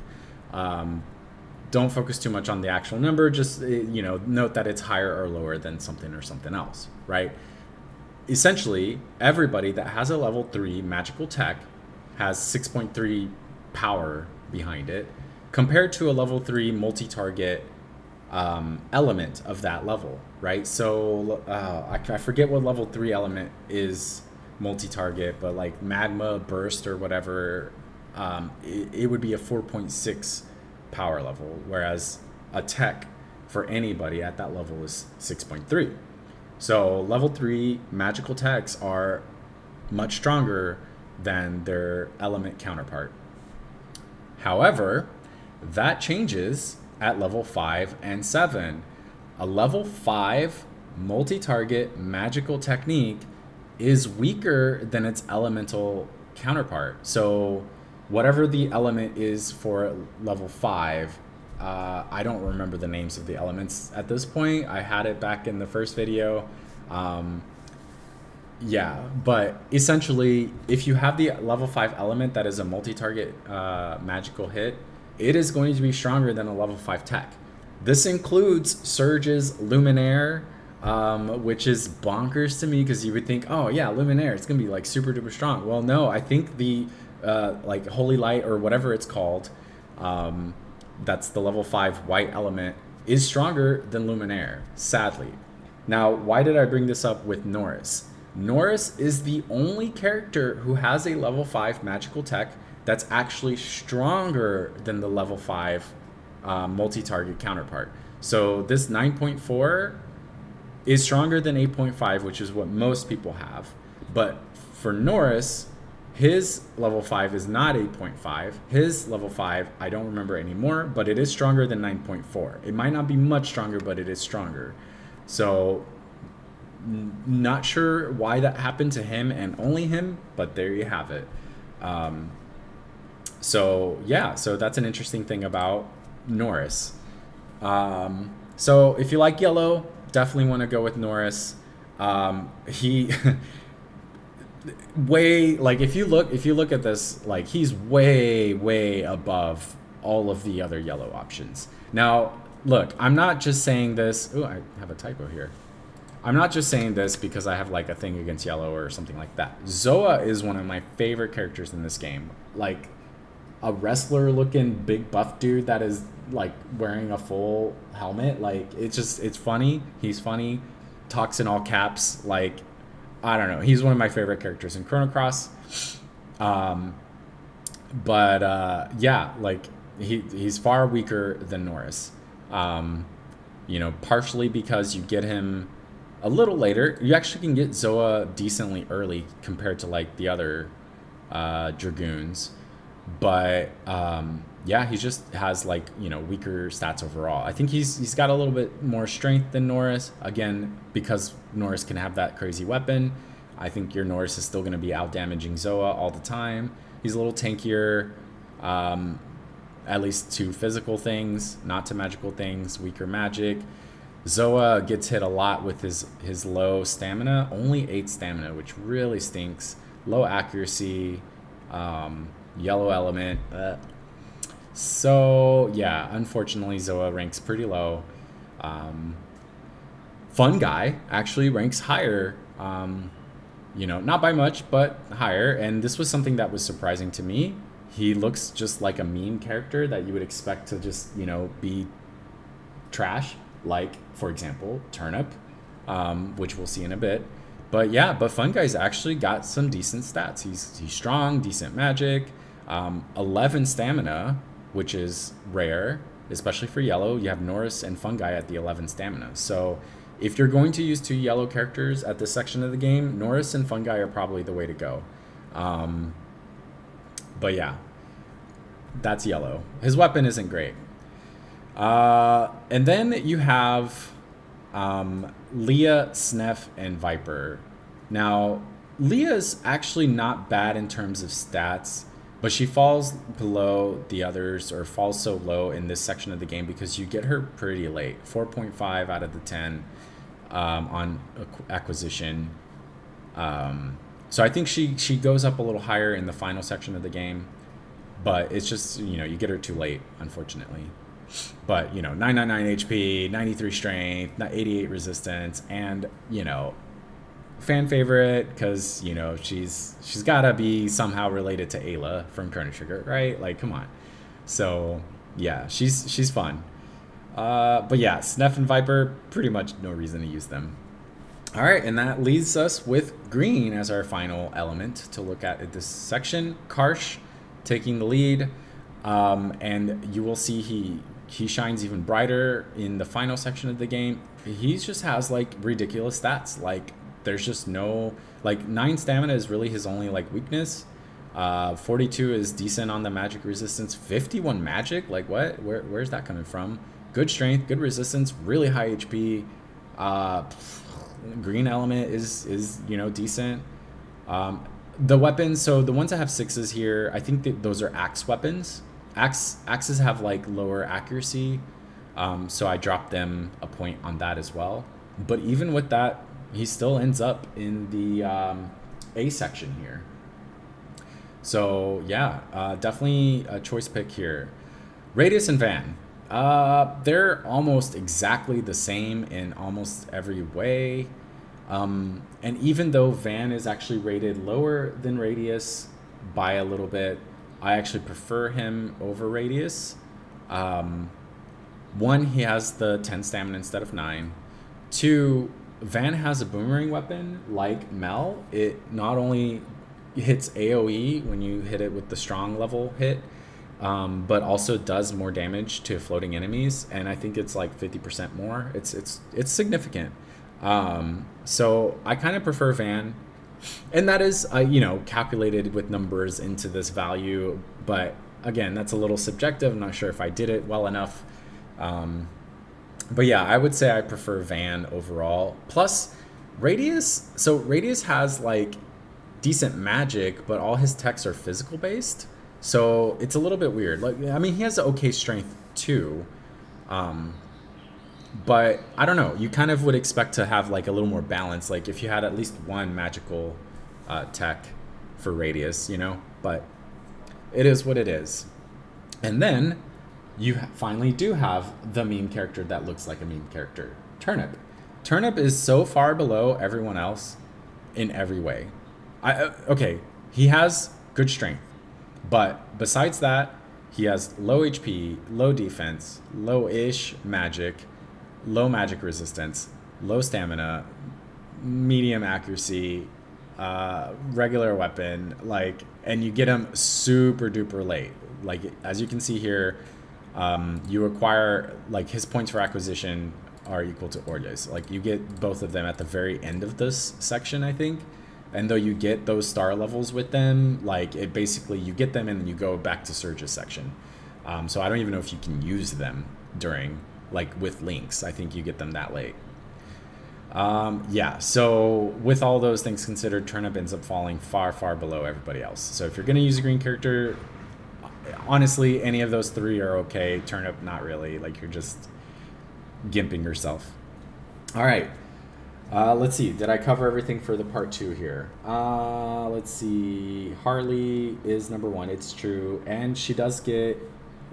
Don't focus too much on the actual number. Just, note that it's higher or lower than something or something else, right? Essentially, everybody that has a level 3 magical tech has 6.3 power behind it, compared to a level 3 multi-target element of that level, right? So I forget what level 3 element is multi-target, but like magma burst or whatever, it would be a 4.6 power level, whereas a tech for anybody at that level is 6.3. So level 3 magical techs are much stronger than their element counterpart. However, that changes at level 5 and 7. A level 5 multi-target magical technique is weaker than its elemental counterpart. So whatever the element is for level 5, I don't remember the names of the elements at this point. I had it back in the first video. But essentially, if you have the level 5 element that is a multi-target magical hit, it is going to be stronger than a level 5 tech. This includes Serge's Luminaire, which is bonkers to me because you would think, oh yeah, Luminaire, it's going to be like super duper strong. Well, no, I think the like Holy Light or whatever it's called, that's the level 5 white element, is stronger than Luminaire, sadly. Now, why did I bring this up with Norris? Norris is the only character who has a level 5 magical tech that's actually stronger than the level 5 multi-target counterpart. So this 9.4 is stronger than 8.5, which is what most people have. But for Norris, his level 5 is not 8.5. His level 5, I don't remember anymore, but it is stronger than 9.4. It might not be much stronger, but it is stronger. So not sure why that happened to him and only him, but there you have it. So that's an interesting thing about Norris. So if you like yellow, definitely want to go with Norris. He way, like if you look at this, like he's way above all of the other yellow options. Now, look, I'm not just saying this. Oh, I have a typo here. I'm not just saying this because I have like a thing against yellow or something like that. Zoa is one of my favorite characters in this game. Like a wrestler looking big buff dude that is like wearing a full helmet. Like it's funny. He's funny. talks in all caps. Like, I don't know. He's one of my favorite characters in Chrono Cross. Um, but yeah, like he's far weaker than Norris. Um, partially because you get him a little later. You actually can get Zoa decently early compared to like the other Dragoons. But yeah, he just has like weaker stats overall. I think he's got a little bit more strength than Norris. Again, because Norris can have that crazy weapon. I think your Norris is still going to be out damaging Zoa all the time. He's a little tankier, at least to physical things, not to magical things. Weaker magic. Zoa gets hit a lot with his low stamina, only 8 stamina, which really stinks. Low accuracy, yellow element. So yeah, unfortunately Zoa ranks pretty low. Fun Guy actually ranks higher, not by much, but higher. And this was something that was surprising to me. He looks just like a meme character that you would expect to just, be trash. Like, for example, Turnip, which we'll see in a bit. But yeah, Fun Guy's actually got some decent stats. He's strong, decent magic, 11 stamina, which is rare, especially for yellow. You have Norris and Fun Guy at the 11 stamina. So if you're going to use 2 yellow characters at this section of the game, Norris and Fun Guy are probably the way to go. But yeah, that's yellow. His weapon isn't great. And then you have Leah, Snef, and Viper. Now, Leah's actually not bad in terms of stats, but she falls below the others, or falls so low in this section of the game because you get her pretty late. 4.5 out of the 10 on acquisition. So I think she goes up a little higher in the final section of the game, but it's just, you get her too late, unfortunately. But 999 HP, 93 strength, 88 resistance, and fan favorite because she's gotta be somehow related to Ayla from Chrono Trigger, right? Like, come on. So yeah, she's fun. But yeah, Snef and Viper, pretty much no reason to use them. All right, and that leaves us with green as our final element to look at this section. Karsh taking the lead, and you will see he shines even brighter in the final section of the game. He just has like ridiculous stats. Like, there's just no, like, 9 stamina is really his only like weakness. 42 is decent on the magic resistance. 51 magic, like what? Where's that coming from? Good strength, good resistance, really high HP. Green element is decent. The weapons, so the ones that have 6s here, I think that those are axe weapons. Axes have like lower accuracy, so I dropped them a point on that as well. But even with that, he still ends up in the A section here. So yeah, definitely a choice pick here. Radius and Van, they're almost exactly the same in almost every way. And even though Van is actually rated lower than Radius by a little bit, I actually prefer him over Radius. One, he has the 10 stamina instead of 9. 2, Van has a boomerang weapon like Mel. It not only hits AoE when you hit it with the strong level hit, but also does more damage to floating enemies, and I think it's like 50% more. It's significant. So I kind of prefer Van. And that is, calculated with numbers into this value. But again, that's a little subjective. I'm not sure if I did it well enough. But yeah, I would say I prefer Van overall. Plus, Radius. So Radius has like decent magic, but all his techs are physical based. So it's a little bit weird. Like, I mean, he has okay strength too. But I don't know. You kind of would expect to have like a little more balance. Like if you had at least one magical tech for Radius, But it is what it is. And then you finally do have the meme character that looks like a meme character, Turnip. Turnip is so far below everyone else in every way. Okay, he has good strength, but besides that, he has low HP, low defense, low-ish magic, low magic resistance, low stamina, medium accuracy, regular weapon, like, and you get him super duper late. Like, as you can see here, you acquire, like, his points for acquisition are equal to Orge's. Like, you get both of them at the very end of this section, I think. And though you get those star levels with them, like, it basically, you get them and then you go back to Serge's section. So I don't even know if you can use them during, like, with Lynx. I think you get them that late. Yeah, so with all those things considered, Turnip ends up falling far, far below everybody else. So if you're going to use a green character, honestly, any of those three are okay. Turnip, not really. Like, you're just gimping yourself. All right. Let's see. Did I cover everything for the part 2 here? Let's see. Harley is number 1. It's true. And she does get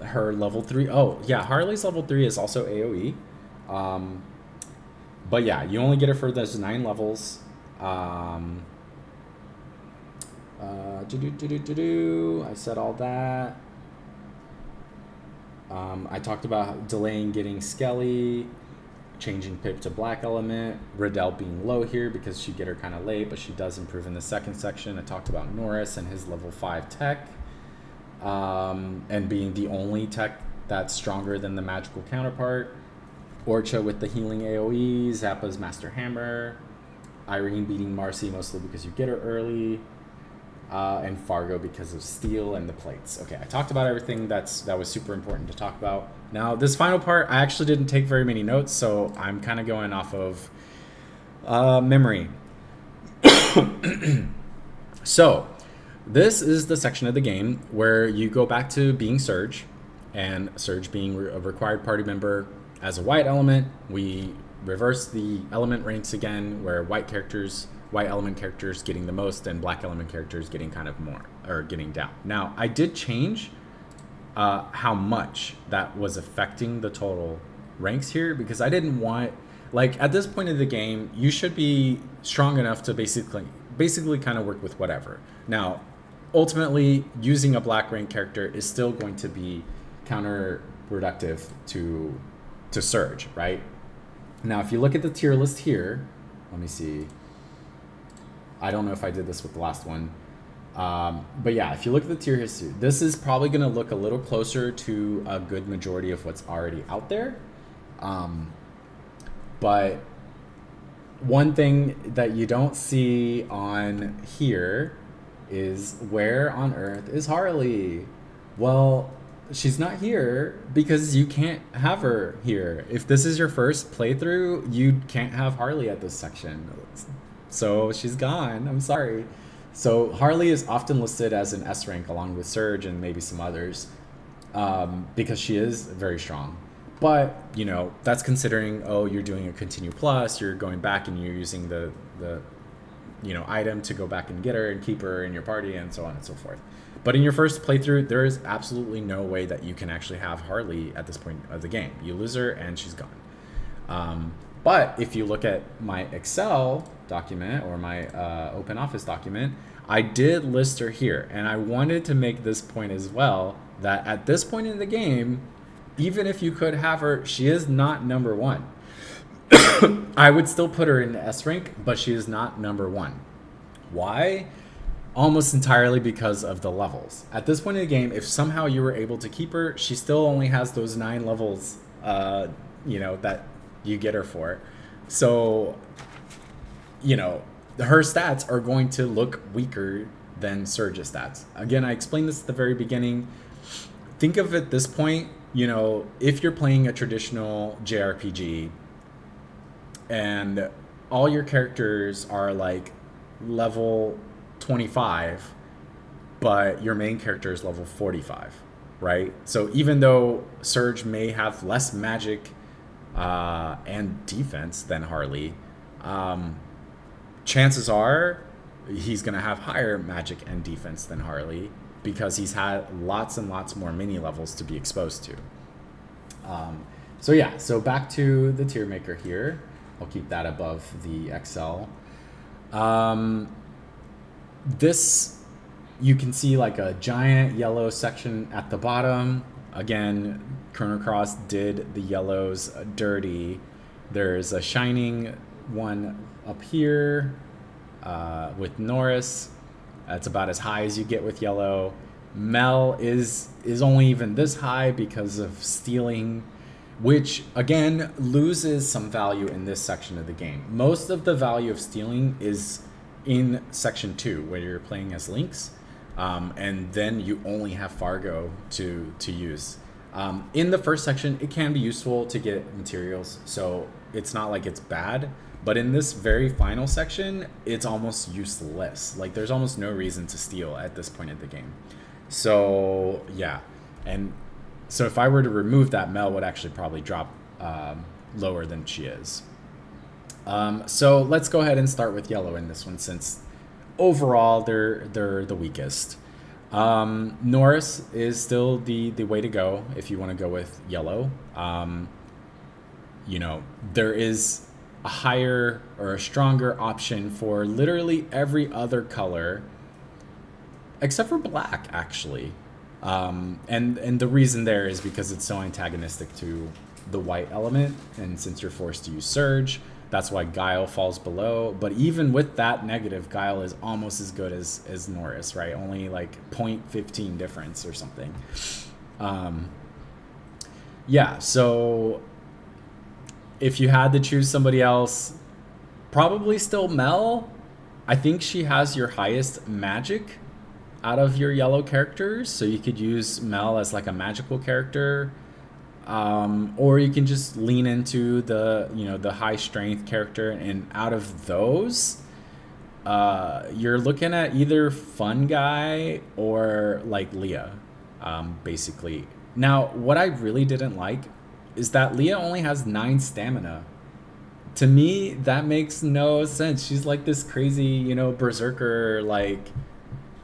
her level 3. Oh, yeah. Harley's level 3 is also AoE. But yeah, you only get it for those 9 levels. I said all that. I talked about delaying getting Skelly, changing Pip to Black Element, Riddell being low here because she get her kind of late, but she does improve in the second section. I talked about Norris and his level 5 tech, and being the only tech that's stronger than the magical counterpart. Orcha with the healing AoE, Zappa's Master Hammer, Irene beating Marcy mostly because you get her early, and Fargo because of Steel and the plates. Okay, I talked about everything that was super important to talk about. Now, this final part, I actually didn't take very many notes, so I'm kind of going off of memory. So, this is the section of the game where you go back to being Serge, and Serge being a required party member as a white element. We reverse the element ranks again, where white element characters getting the most and black element characters getting kind of more, or getting down. Now, I did change how much that was affecting the total ranks here, because I didn't want, like, at this point in the game, you should be strong enough to basically kind of work with whatever. Now, ultimately, using a black rank character is still going to be counterproductive to Serge, right? Now, if you look at the tier list here, let me see. I don't know if I did this with the last one. But yeah, if you look at the tier history, this is probably going to look a little closer to a good majority of what's already out there. But one thing that you don't see on here is, where on earth is Harley? Well, she's not here because you can't have her here. If this is your first playthrough, you can't have Harley at this section. So she's gone. I'm sorry. So Harley is often listed as an S rank along with Serge and maybe some others, because she is very strong. But, you know, that's considering, oh, you're doing a continue plus, you're going back and you're using the item to go back and get her and keep her in your party and so on and so forth. But in your first playthrough, there is absolutely no way that you can actually have Harley at this point of the game. You lose her and she's gone. But if you look at my Excel document or my Open Office document, I did list her here. And I wanted to make this point as well, that at this point in the game, even if you could have her, she is not number 1. I would still put her in the S rank, but she is not number 1. Why? Almost entirely because of the levels. At this point in the game, if somehow you were able to keep her, she still only has those 9 levels, that you get her for. So, her stats are going to look weaker than Serge's stats. Again, I explained this at the very beginning. Think of it this point, if you're playing a traditional JRPG and all your characters are like level 25, but your main character is level 45, right? So even though Serge may have less magic and defense than Harley, chances are he's going to have higher magic and defense than Harley because he's had lots and lots more mini levels to be exposed to. So back to the tier maker here. I'll keep that above the Excel. This, you can see like a giant yellow section at the bottom. Again, Chrono Cross did the yellows dirty There's a shining one up here with Norris. That's about as high as you get with yellow. Mel is only even this high because of stealing, which again loses some value in this section of the game. Most of the value of stealing is in section 2, where you're playing as Lynx, and then you only have Fargo to use. In the first section, it can be useful to get materials, so it's not like it's bad. But in this very final section, it's almost useless. Like, there's almost no reason to steal at this point in the game. So yeah, and so if I were to remove that, Mel would actually probably drop lower than she is. So let's go ahead and start with yellow in this one, since overall they're the weakest. Norris is still the way to go if you want to go with yellow. You know, there is a higher or a stronger option for literally every other color except for black, actually. And the reason there is because it's so antagonistic to the white element, and since you're forced to use Serge, that's why Guile falls below. But even with that negative, Guile is almost as good as Norris, right? Only like 0.15 difference or something. Yeah, so if you had to choose somebody else, probably still Mel. I think she has your highest magic out of your yellow characters, so you could use Mel as like a magical character, or you can just lean into the high strength character. And out of those, you're looking at either Fun Guy or like Leah, basically. Now, what I really didn't like is that Leah only has 9 stamina. To me, that makes no sense. She's like this crazy, berserker, like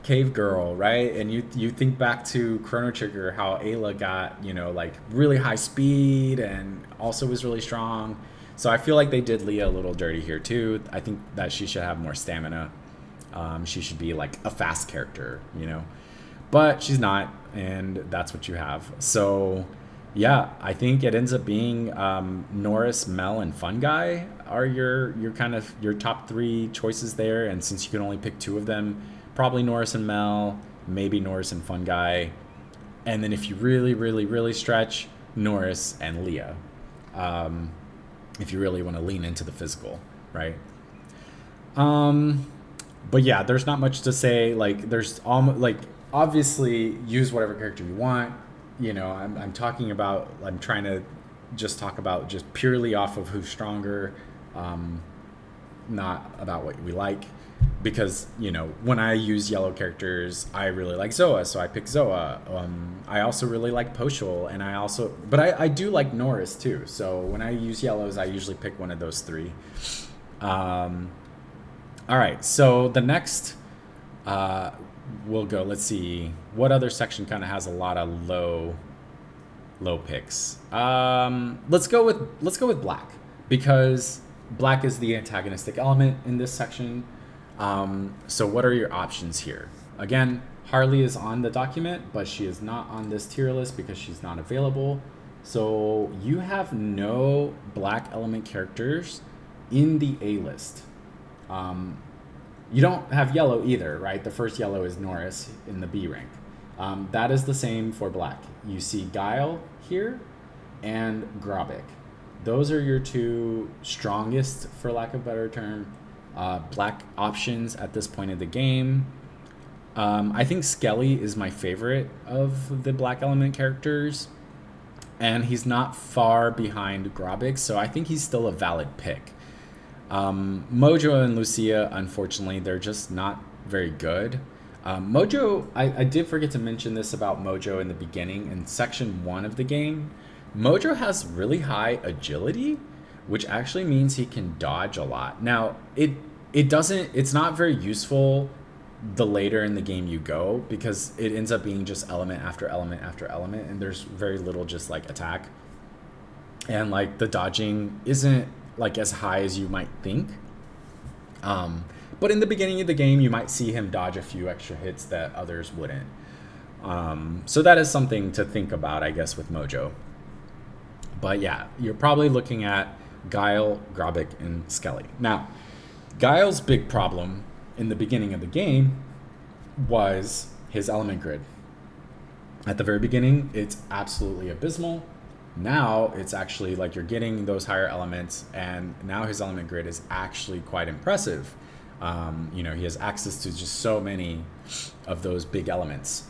cave girl, right? And you think back to Chrono Trigger, how Ayla got, like really high speed and also was really strong. So I feel like they did Leah a little dirty here too. I think that she should have more stamina. She should be like a fast character, but she's not, and that's what you have. So yeah, I think it ends up being Norris, Mel, and Fun Guy are your kind of your top 3 choices there. And since you can only pick 2 of them, probably Norris and Mel, maybe Norris and Fun Guy. And then if you really, really, really stretch, Norris and Leah. If you really want to lean into the physical, right? But yeah, there's not much to say. Like, there's almost like, obviously use whatever character you want. I'm talking about, I'm trying to just talk about just purely off of who's stronger, not about what we like. Because, when I use yellow characters, I really like Zoa, so I pick Zoa. I also really like Poshul, but I do like Norris too. So when I use yellows, I usually pick one of those 3. All right, so the next, we'll go, let's see, what other section kind of has a lot of low picks. Let's go with black, because black is the antagonistic element in this section. So what are your options here? Again, Harley is on the document, but she is not on this tier list because she's not available. So you have no black element characters in the A list. You don't have yellow either, right? The first yellow is Norris in the B rank. That is the same for black. You see Guile here and Grobik. Those are your 2 strongest, for lack of a better term, black options at this point of the game. I think Skelly is my favorite of the black element characters, and he's not far behind Grobik, so I think he's still a valid pick. Mojo and Lucia, unfortunately, they're just not very good. Mojo, I did forget to mention this about Mojo in the beginning. In section 1 of the game, Mojo has really high agility, which actually means he can dodge a lot. Now, it's not very useful the later in the game you go, because it ends up being just element after element after element, and there's very little just like attack. And like the dodging isn't like as high as you might think. But in the beginning of the game, you might see him dodge a few extra hits that others wouldn't. So that is something to think about, I guess, with Mojo. But yeah, you're probably looking at Guile, Grobic, and Skelly. Now, Guile's big problem in the beginning of the game was his element grid. At the very beginning, it's absolutely abysmal. Now it's actually like you're getting those higher elements, and now his element grid is actually quite impressive. He has access to just so many of those big elements.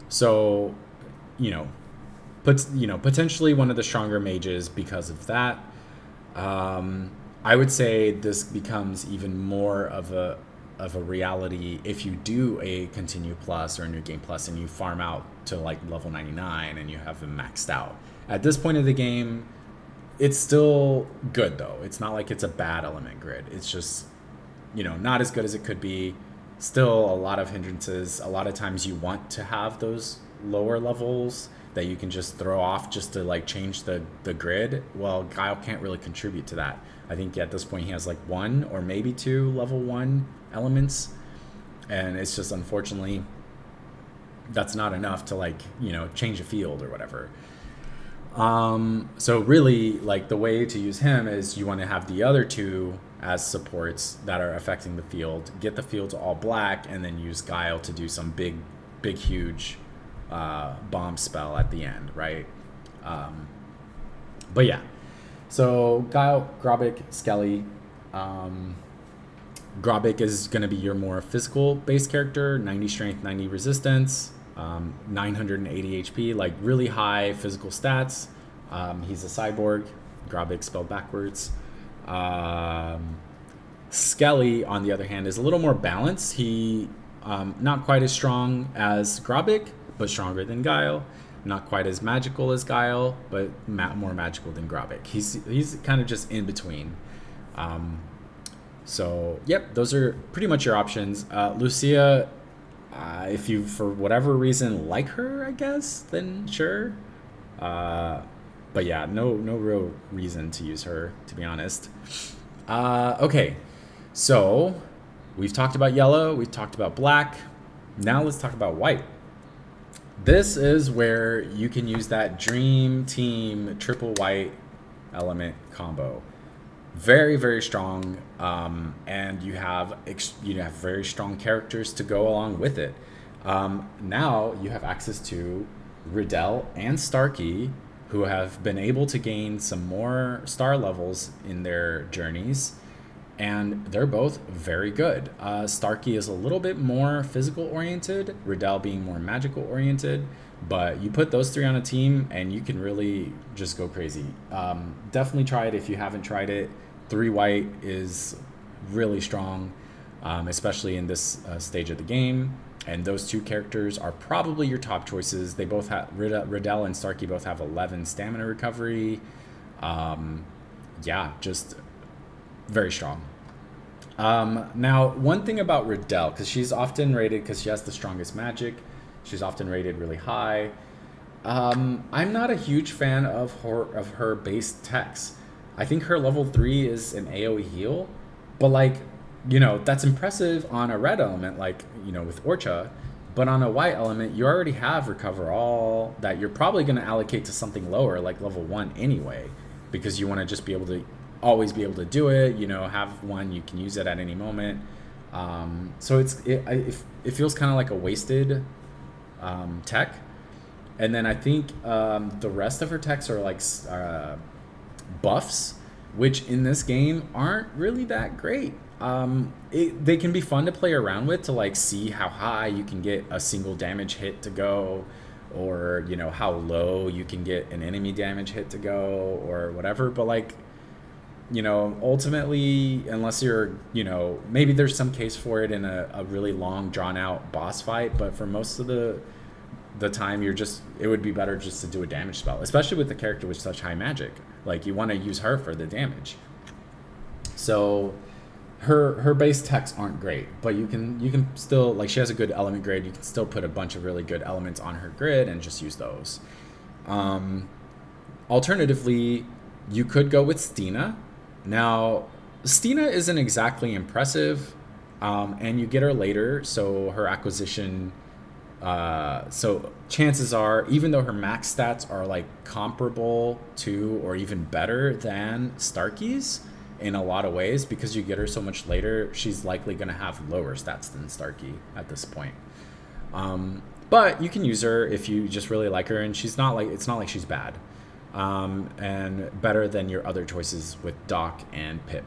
So, potentially one of the stronger mages because of that. I would say this becomes even more of a reality if you do a continue plus or a new game plus and you farm out to like level 99 and you have them maxed out. At this point of the game, it's still good though. It's not like it's a bad element grid. It's just, not as good as it could be. Still a lot of hindrances. A lot of times you want to have those lower levels that you can just throw off just to like change the grid. Well, Guile can't really contribute to that. I think at this point he has like 1 or maybe 2 level 1 elements, and it's just unfortunately that's not enough to like change a field or whatever. So really like the way to use him is you want to have the other 2 as supports that are affecting the field, get the field to all black, and then use Guile to do some big huge bomb spell at the end, right? But yeah, so Guile, Grobic, Skelly. Grobic is going to be your more physical based character, 90 strength, 90 resistance, 980 HP, like really high physical stats. He's a cyborg. Grobic spelled backwards. Skelly, on the other hand, is a little more balanced. He not quite as strong as Grobic, but stronger than Guile. Not quite as magical as Guile, but more magical than Grobic. He's kind of just in between. So, yep, those are pretty much your options. Lucia, if you, for whatever reason, like her, I guess, then sure. But yeah, no real reason to use her, to be honest. Okay, so we've talked about yellow, we've talked about black. Now let's talk about white. This is where you can use that dream team triple white element combo. Very, very strong, and you have very strong characters to go along with it. Now you have access to Riddell and Starkey, who have been able to gain some more star levels in their journeys, and they're both very good. Starkey is a little bit more physical oriented, Riddell being more magical oriented, but you put those 3 on a team and you can really just go crazy. Definitely try it if you haven't tried it. 3 white is really strong, especially in this stage of the game. And those 2 characters are probably your top choices. They both have, Riddell and Starkey both have 11 stamina recovery. Yeah, just very strong. Now, one thing about Riddell, because she's often rated, because she has the strongest magic, she's often rated really high. I'm not a huge fan of her base techs. I think her level 3 is an AoE heal, but like, that's impressive on a red element, like, with Orcha, but on a white element, you already have Recover All that you're probably going to allocate to something lower, like level 1 anyway, because you want to just be able to always be able to do it, have one, you can use it at any moment. So it feels kind of like a wasted tech. And then I think the rest of her techs are like buffs, which in this game aren't really that great. They can be fun to play around with to like see how high you can get a single damage hit to go, or how low you can get an enemy damage hit to go, or whatever. But like, ultimately, unless you're, maybe there's some case for it in a really long drawn out boss fight, but for most of the time it would be better just to do a damage spell, especially with the character with such high magic. Like, you want to use her for the damage. So her base techs aren't great, but you can still, like, she has a good element grid. You can still put a bunch of really good elements on her grid and just use those. Alternatively, you could go with Stina. Now, Stina isn't exactly impressive, and you get her later, so her acquisition So chances are, even though her max stats are like comparable to or even better than Starkey's in a lot of ways, because you get her so much later, she's likely going to have lower stats than Starkey at this point. But you can use her if you just really like her, and she's not like, it's not like she's bad. And better than your other choices with Doc and Pip.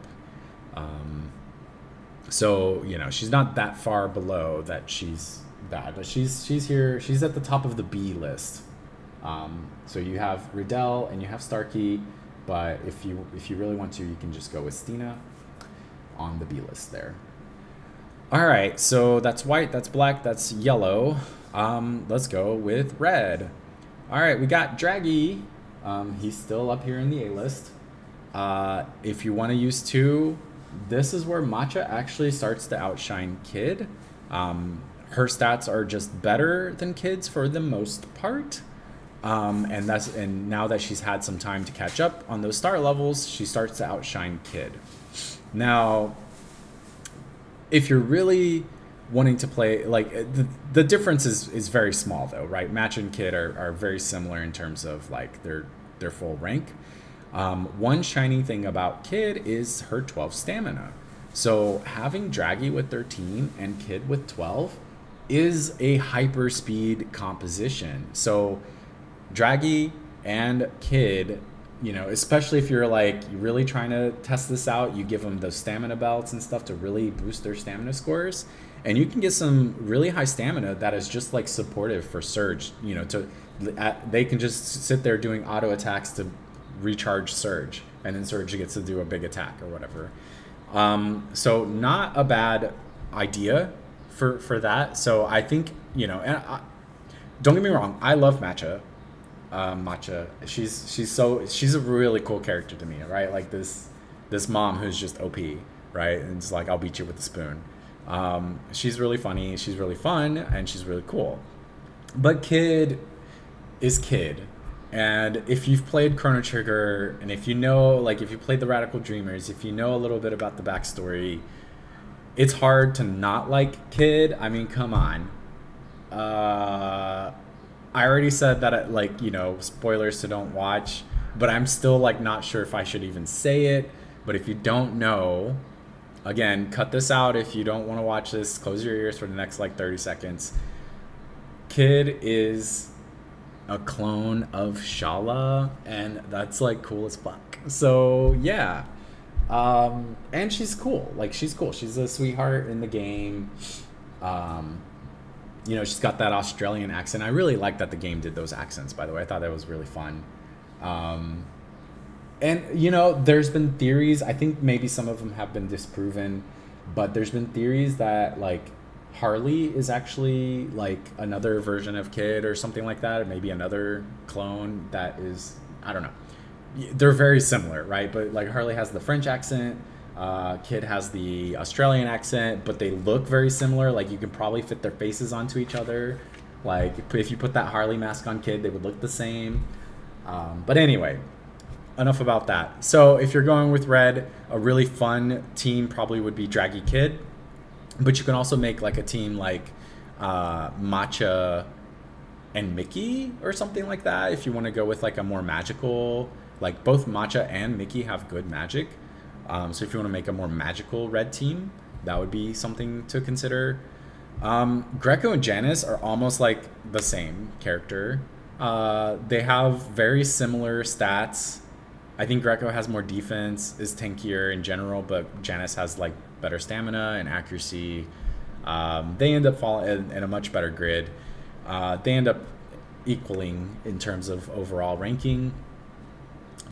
So, you know, she's not that far below that she's bad, but she's here. She's at the top of the B list. So you have Riddell and you have Starkey, but if you really want to, you can just go with Stina on the B list there. All right, so that's white, that's black, that's yellow. Let's go with red. All right, we got Draggy. He's still up here in the A list. If you want to use two, this is where Matcha actually starts to outshine Kid. Her stats are just better than Kid's for the most part. And now that she's had some time to catch up on those star levels, she starts to outshine Kid. Now, if you're really wanting to play, like, the difference is very small though, right? Matcha and Kid are very similar in terms of like their full rank. One shiny thing about Kid is her 12 stamina. So having Draggy with 13 and Kid with 12 is a hyper speed composition. So Draggy and Kid, you know, especially if you're like really trying to test this out, you give them those stamina belts and stuff to really boost their stamina scores. And you can get some really high stamina that is just like supportive for Serge, you know, they can just sit there doing auto attacks to recharge Serge, and then Serge gets to do a big attack or whatever. So not a bad idea for that. So I think, you know, and don't get me wrong, I love Matcha. She's a really cool character to me, right? Like this mom who's just OP, right? And it's like, I'll beat you with a spoon. She's really funny, she's really fun, and she's really cool. But Kid is Kid. And if you've played Chrono Trigger, and if you know, like, if you played the Radical Dreamers, if you know a little bit about the backstory, it's hard to not like Kid. I mean, come on. I already said that, like, you know, spoilers, so don't watch, but I'm still, like, not sure if I should even say it. But if you don't know, again, cut this out if you don't want to watch this. Close your ears for the next, like, 30 seconds. Kid is a clone of Shala, and that's like cool as fuck. So yeah, and she's cool. Like, she's cool. She's a sweetheart in the game. You know, she's got that Australian accent. I really like that the game did those accents, by the way. I thought that was really fun. And you know, there's been theories, I think maybe some of them have been disproven, but there's been theories that like Harley is actually like another version of Kid or something like that, or maybe another clone that is, I don't know. They're very similar, right? But like Harley has the French accent, Kid has the Australian accent, but they look very similar. Like, you can probably fit their faces onto each other. Like, if you put that Harley mask on Kid, they would look the same. But anyway, enough about that. So if you're going with red, a really fun team probably would be Draggy Kid. But you can also make like a team like Matcha and Mickey or something like that if you want to go with like a more magical, like both Matcha and Mickey have good magic. So if you want to make a more magical red team, that would be something to consider. Greco and Janice are almost like the same character. They have very similar stats. I think Greco has more defense, is tankier in general, but Janice has like better stamina and accuracy. They end up falling in a much better grid. They end up equaling in terms of overall ranking.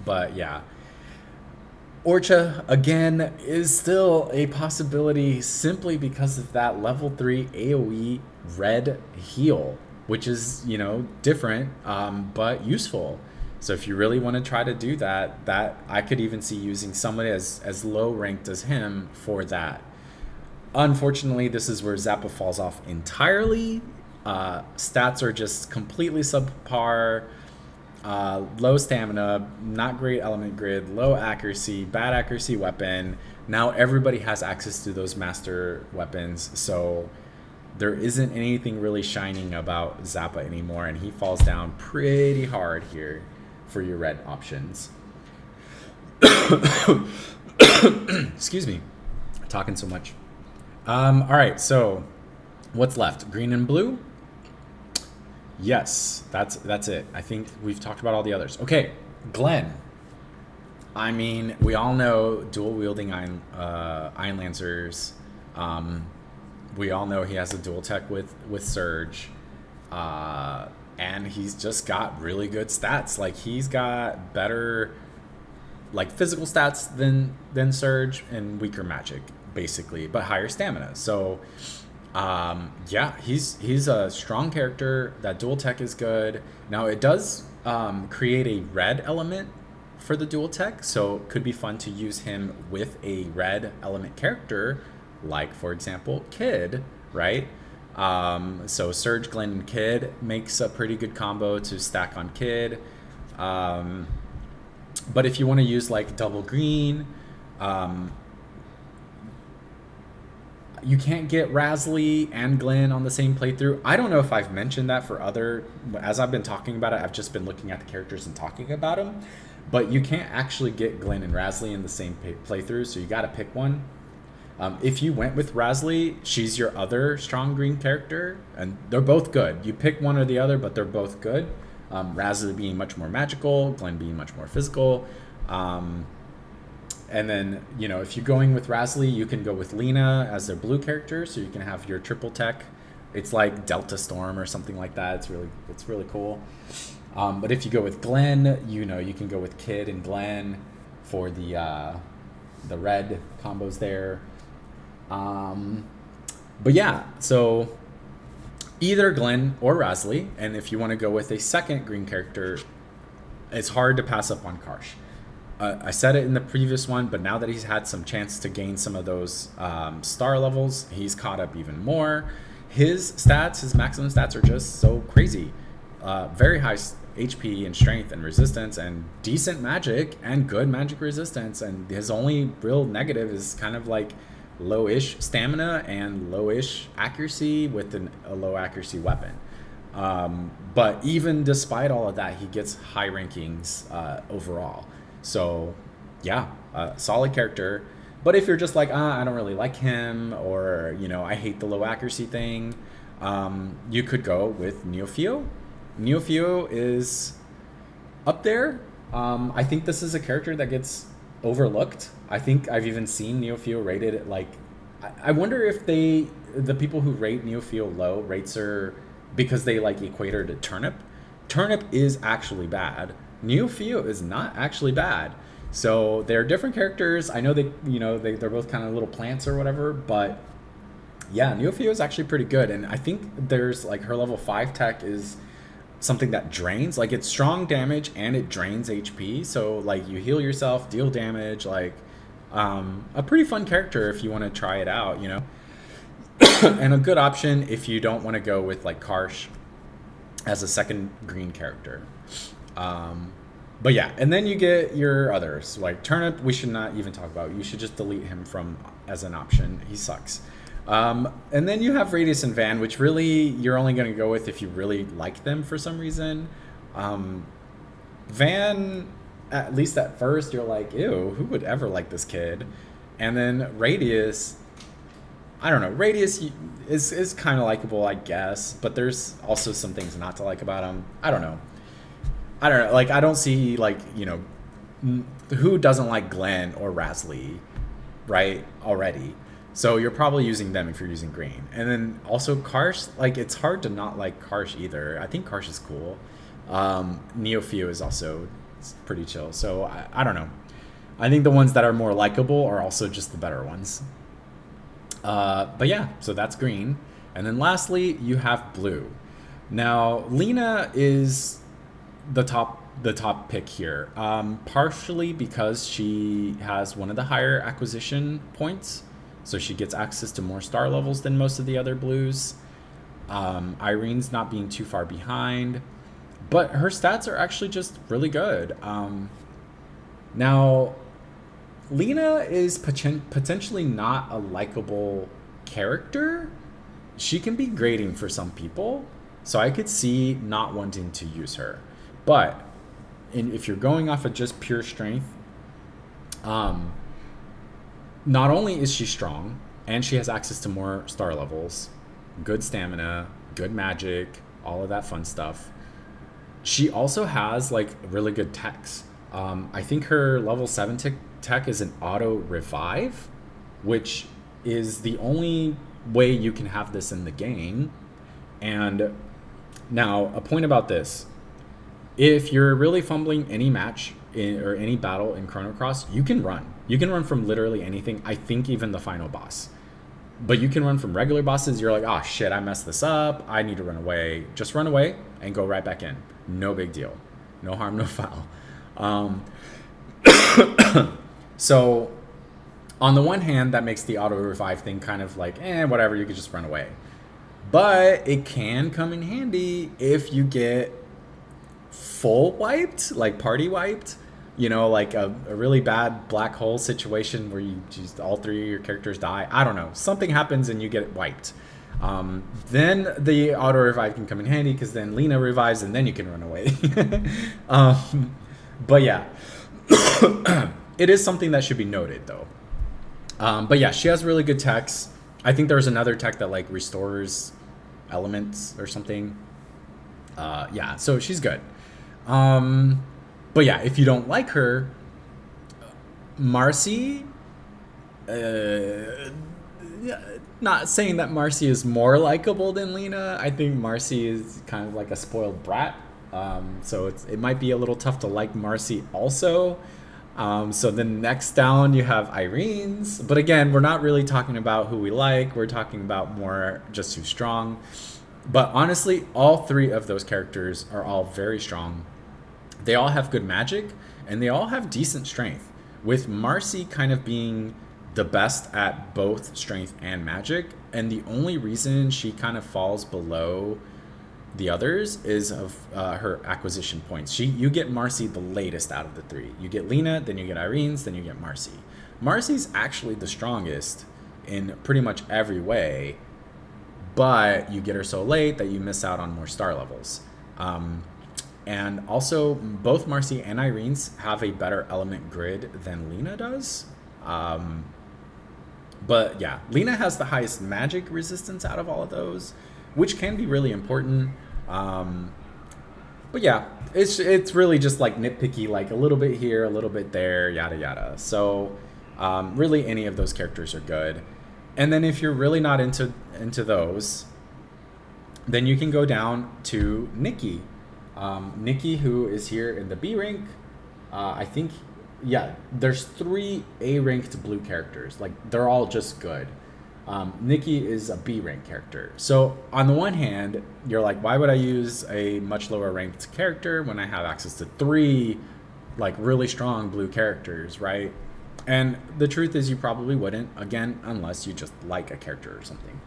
But yeah, Orcha again is still a possibility simply because of that level 3 AoE red heal, which is, you know, different, but useful. So if you really want to try to do that I could even see using somebody as low ranked as him for that. Unfortunately, this is where Zappa falls off entirely. Stats are just completely subpar. Low stamina, not great element grid, low accuracy, bad accuracy weapon. Now everybody has access to those master weapons, so there isn't anything really shining about Zappa anymore, and he falls down pretty hard here for your red options. Excuse me, talking so much. All right, so what's left? Green and blue? Yes, that's it. I think we've talked about all the others. Okay, Glenn. I mean, we all know dual wielding Iron Lancers. We all know he has a dual tech with Serge. And he's just got really good stats. Like, he's got better, like, physical stats than Serge, and weaker magic, basically, but higher stamina. So yeah, he's a strong character. That dual tech is good. Now, it does create a red element for the dual tech, so it could be fun to use him with a red element character, like, for example, Kid, right? So Serge, Glenn, and Kid makes a pretty good combo to stack on Kid. But if you want to use, like, double green, you can't get Rasley and Glenn on the same playthrough. I don't know if I've mentioned that for other... As I've been talking about it, I've just been looking at the characters and talking about them. But you can't actually get Glenn and Rasley in the same playthrough, so you got to pick one. If you went with Rasley, she's your other strong green character, and they're both good. You pick one or the other, but they're both good. Rasley being much more magical, Glenn being much more physical. And then, you know, if you're going with Rasley, you can go with Lena as their blue character, so you can have your triple tech. It's like Delta Storm or something like that. It's really cool. But if you go with Glenn, you know, you can go with Kid and Glenn for the red combos there. But yeah, so either Glenn or Rasley, and if you want to go with a second green character, it's hard to pass up on Karsh. I said it in the previous one, but now that he's had some chance to gain some of those star levels, he's caught up even more. His stats, his maximum stats are just so crazy. Very high HP and strength and resistance and decent magic and good magic resistance. And his only real negative is kind of like low-ish stamina and low-ish accuracy with a low accuracy weapon. But even despite all of that, he gets high rankings overall. So yeah, solid character. But if you're just like, I don't really like him, or, you know, I hate the low accuracy thing, you could go with Neofio. Neofio is up there. I think this is a character that gets overlooked. I think I've even seen Neofio rated at, like, I wonder if the people who rate Neofio low rates her because they, like, equate her to Turnip. Turnip is actually bad. Neofio is not actually bad. So they're different characters. I know they're both kind of little plants or whatever, but yeah, Neofio is actually pretty good. And I think there's, like, her level 5 tech is something that drains, like, it's strong damage and it drains HP. So, like, you heal yourself, deal damage, like, a pretty fun character if you want to try it out, you know. And a good option if you don't want to go with, like, Karsh as a second green character. But yeah, and then you get your others, like Turnip. We should not even talk about. You should just delete him from as an option. He sucks. And then you have Radius and Van, which really you're only going to go with if you really like them for some reason. Van, at least at first, you're like, ew, who would ever like this kid? And then Radius, I don't know. Radius is kind of likable, I guess, but there's also some things not to like about him. I don't know. Like, I don't see, like, you know, who doesn't like Glenn or Rasley, right, already. So you're probably using them if you're using green. And then also Karsh, like, it's hard to not like Karsh either. I think Karsh is cool. Neofio is also pretty chill. So I don't know. I think the ones that are more likable are also just the better ones. But yeah, so that's green. And then lastly, you have blue. Now, Lena is the top pick here, partially because she has one of the higher acquisition points, so she gets access to more star levels than most of the other blues. Irene's not being too far behind, but her stats are actually just really good. Now, Lena is potentially not a likable character. she can be grating for some people. So I could see not wanting to use her. But if you're going off of just pure strength, not only is she strong, and she has access to more star levels, good stamina, good magic, all of that fun stuff. She also has like really good techs. I think her level 7 tech is an auto revive, which is the only way you can have this in the game. And now, a point about this: if you're really fumbling any match or any battle in Chrono Cross, you can run. You can run from literally anything. I think even the final boss. But you can run from regular bosses. You're like, oh shit, I messed this up. I need to run away. Just run away and go right back in. No big deal. No harm, no foul. So on the one hand, that makes the auto revive thing kind of like, whatever, you could just run away. But it can come in handy if you get full wiped, like party wiped, like a really bad black hole situation where you just all 3 of your characters die. I don't know. Something happens and you get wiped. Then the auto revive can come in handy because then Lena revives and then you can run away. But yeah, it is something that should be noted though. But yeah, she has really good techs. I think there's another tech that like restores elements or something. Yeah, so she's good. But yeah, if you don't like her, Marcy, not saying that Marcy is more likable than Lena. I think Marcy is kind of like a spoiled brat. So it might be a little tough to like Marcy also. So then next down you have Irene's. But again, we're not really talking about who we like. We're talking about more just who's strong. But honestly, all 3 of those characters are all very strong. They all have good magic, and they all have decent strength, with Marcy kind of being the best at both strength and magic. And the only reason she kind of falls below the others is of her acquisition points. You get Marcy the latest out of the 3. You get Lena, then you get Irene's, then you get Marcy. Marcy's actually the strongest in pretty much every way, but you get her so late that you miss out on more star levels. And also, both Marcy and Irene's have a better element grid than Lena does. But yeah, Lena has the highest magic resistance out of all of those, which can be really important. But yeah, it's really just like nitpicky, like a little bit here, a little bit there, yada yada. So really any of those characters are good. And then if you're really not into those, then you can go down to Nikki. Nikki, who is here in the B rank. I think, yeah, there's 3 A ranked blue characters. Like, they're all just good. Nikki is a B rank character. So on the one hand, you're like, why would I use a much lower ranked character when I have access to 3 like really strong blue characters, right? And the truth is you probably wouldn't, again, unless you just like a character or something.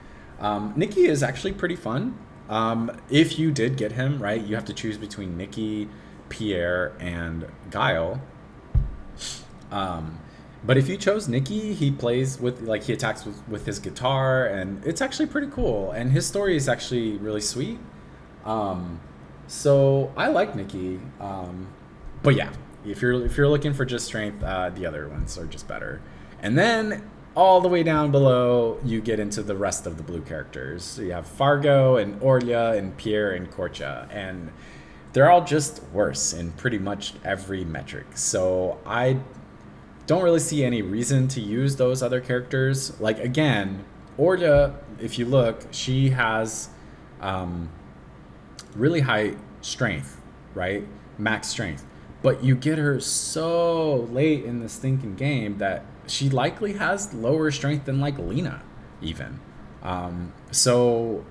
Nikki is actually pretty fun. If you did get him, right, you have to choose between Nikki, Pierre, and Guile. But if you chose Nikki, he plays with, like, he attacks with his guitar, and it's actually pretty cool. And his story is actually really sweet. So I like Nikki. But yeah, if you're looking for just strength, the other ones are just better. And then all the way down below, you get into the rest of the blue characters. So you have Fargo and Orlia and Pierre and Korcha, and they're all just worse in pretty much every metric. So I don't really see any reason to use those other characters. Like, again, Orlia, if you look, she has really high strength, right? Max strength. But you get her so late in the stinking game that she likely has lower strength than like Lena even. So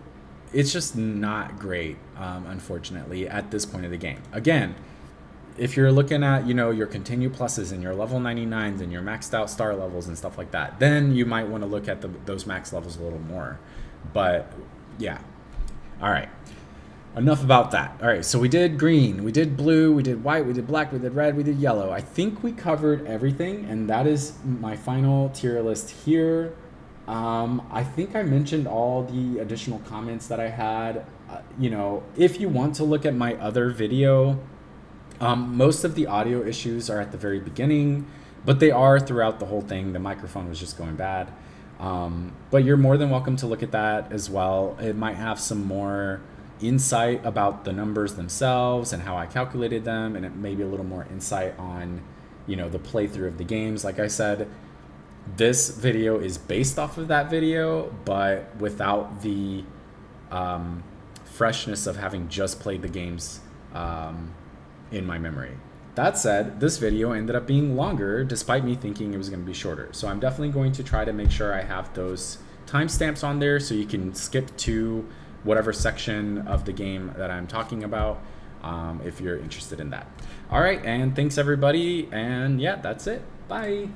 it's just not great, unfortunately, at this point of the game. Again, if you're looking at, your continue pluses and your level 99s and your maxed out star levels and stuff like that, then you might want to look at those max levels a little more. But yeah. All right. Enough about that. All right, so we did green, we did blue, we did white, we did black, we did red, we did yellow. I think we covered everything, and that is my final tier list here. I think I mentioned all the additional comments that I had. If you want to look at my other video, most of the audio issues are at the very beginning, but they are throughout the whole thing. The microphone was just going bad. But you're more than welcome to look at that as well. It might have some more insight about the numbers themselves and how I calculated them, and it may be a little more insight on, the playthrough of the games. Like I said, this video is based off of that video, but without the freshness of having just played the games in my memory. That said, this video ended up being longer despite me thinking it was going to be shorter. So I'm definitely going to try to make sure I have those timestamps on there so you can skip to whatever section of the game that I'm talking about if you're interested in that. All right, and thanks everybody. And yeah, that's it. Bye.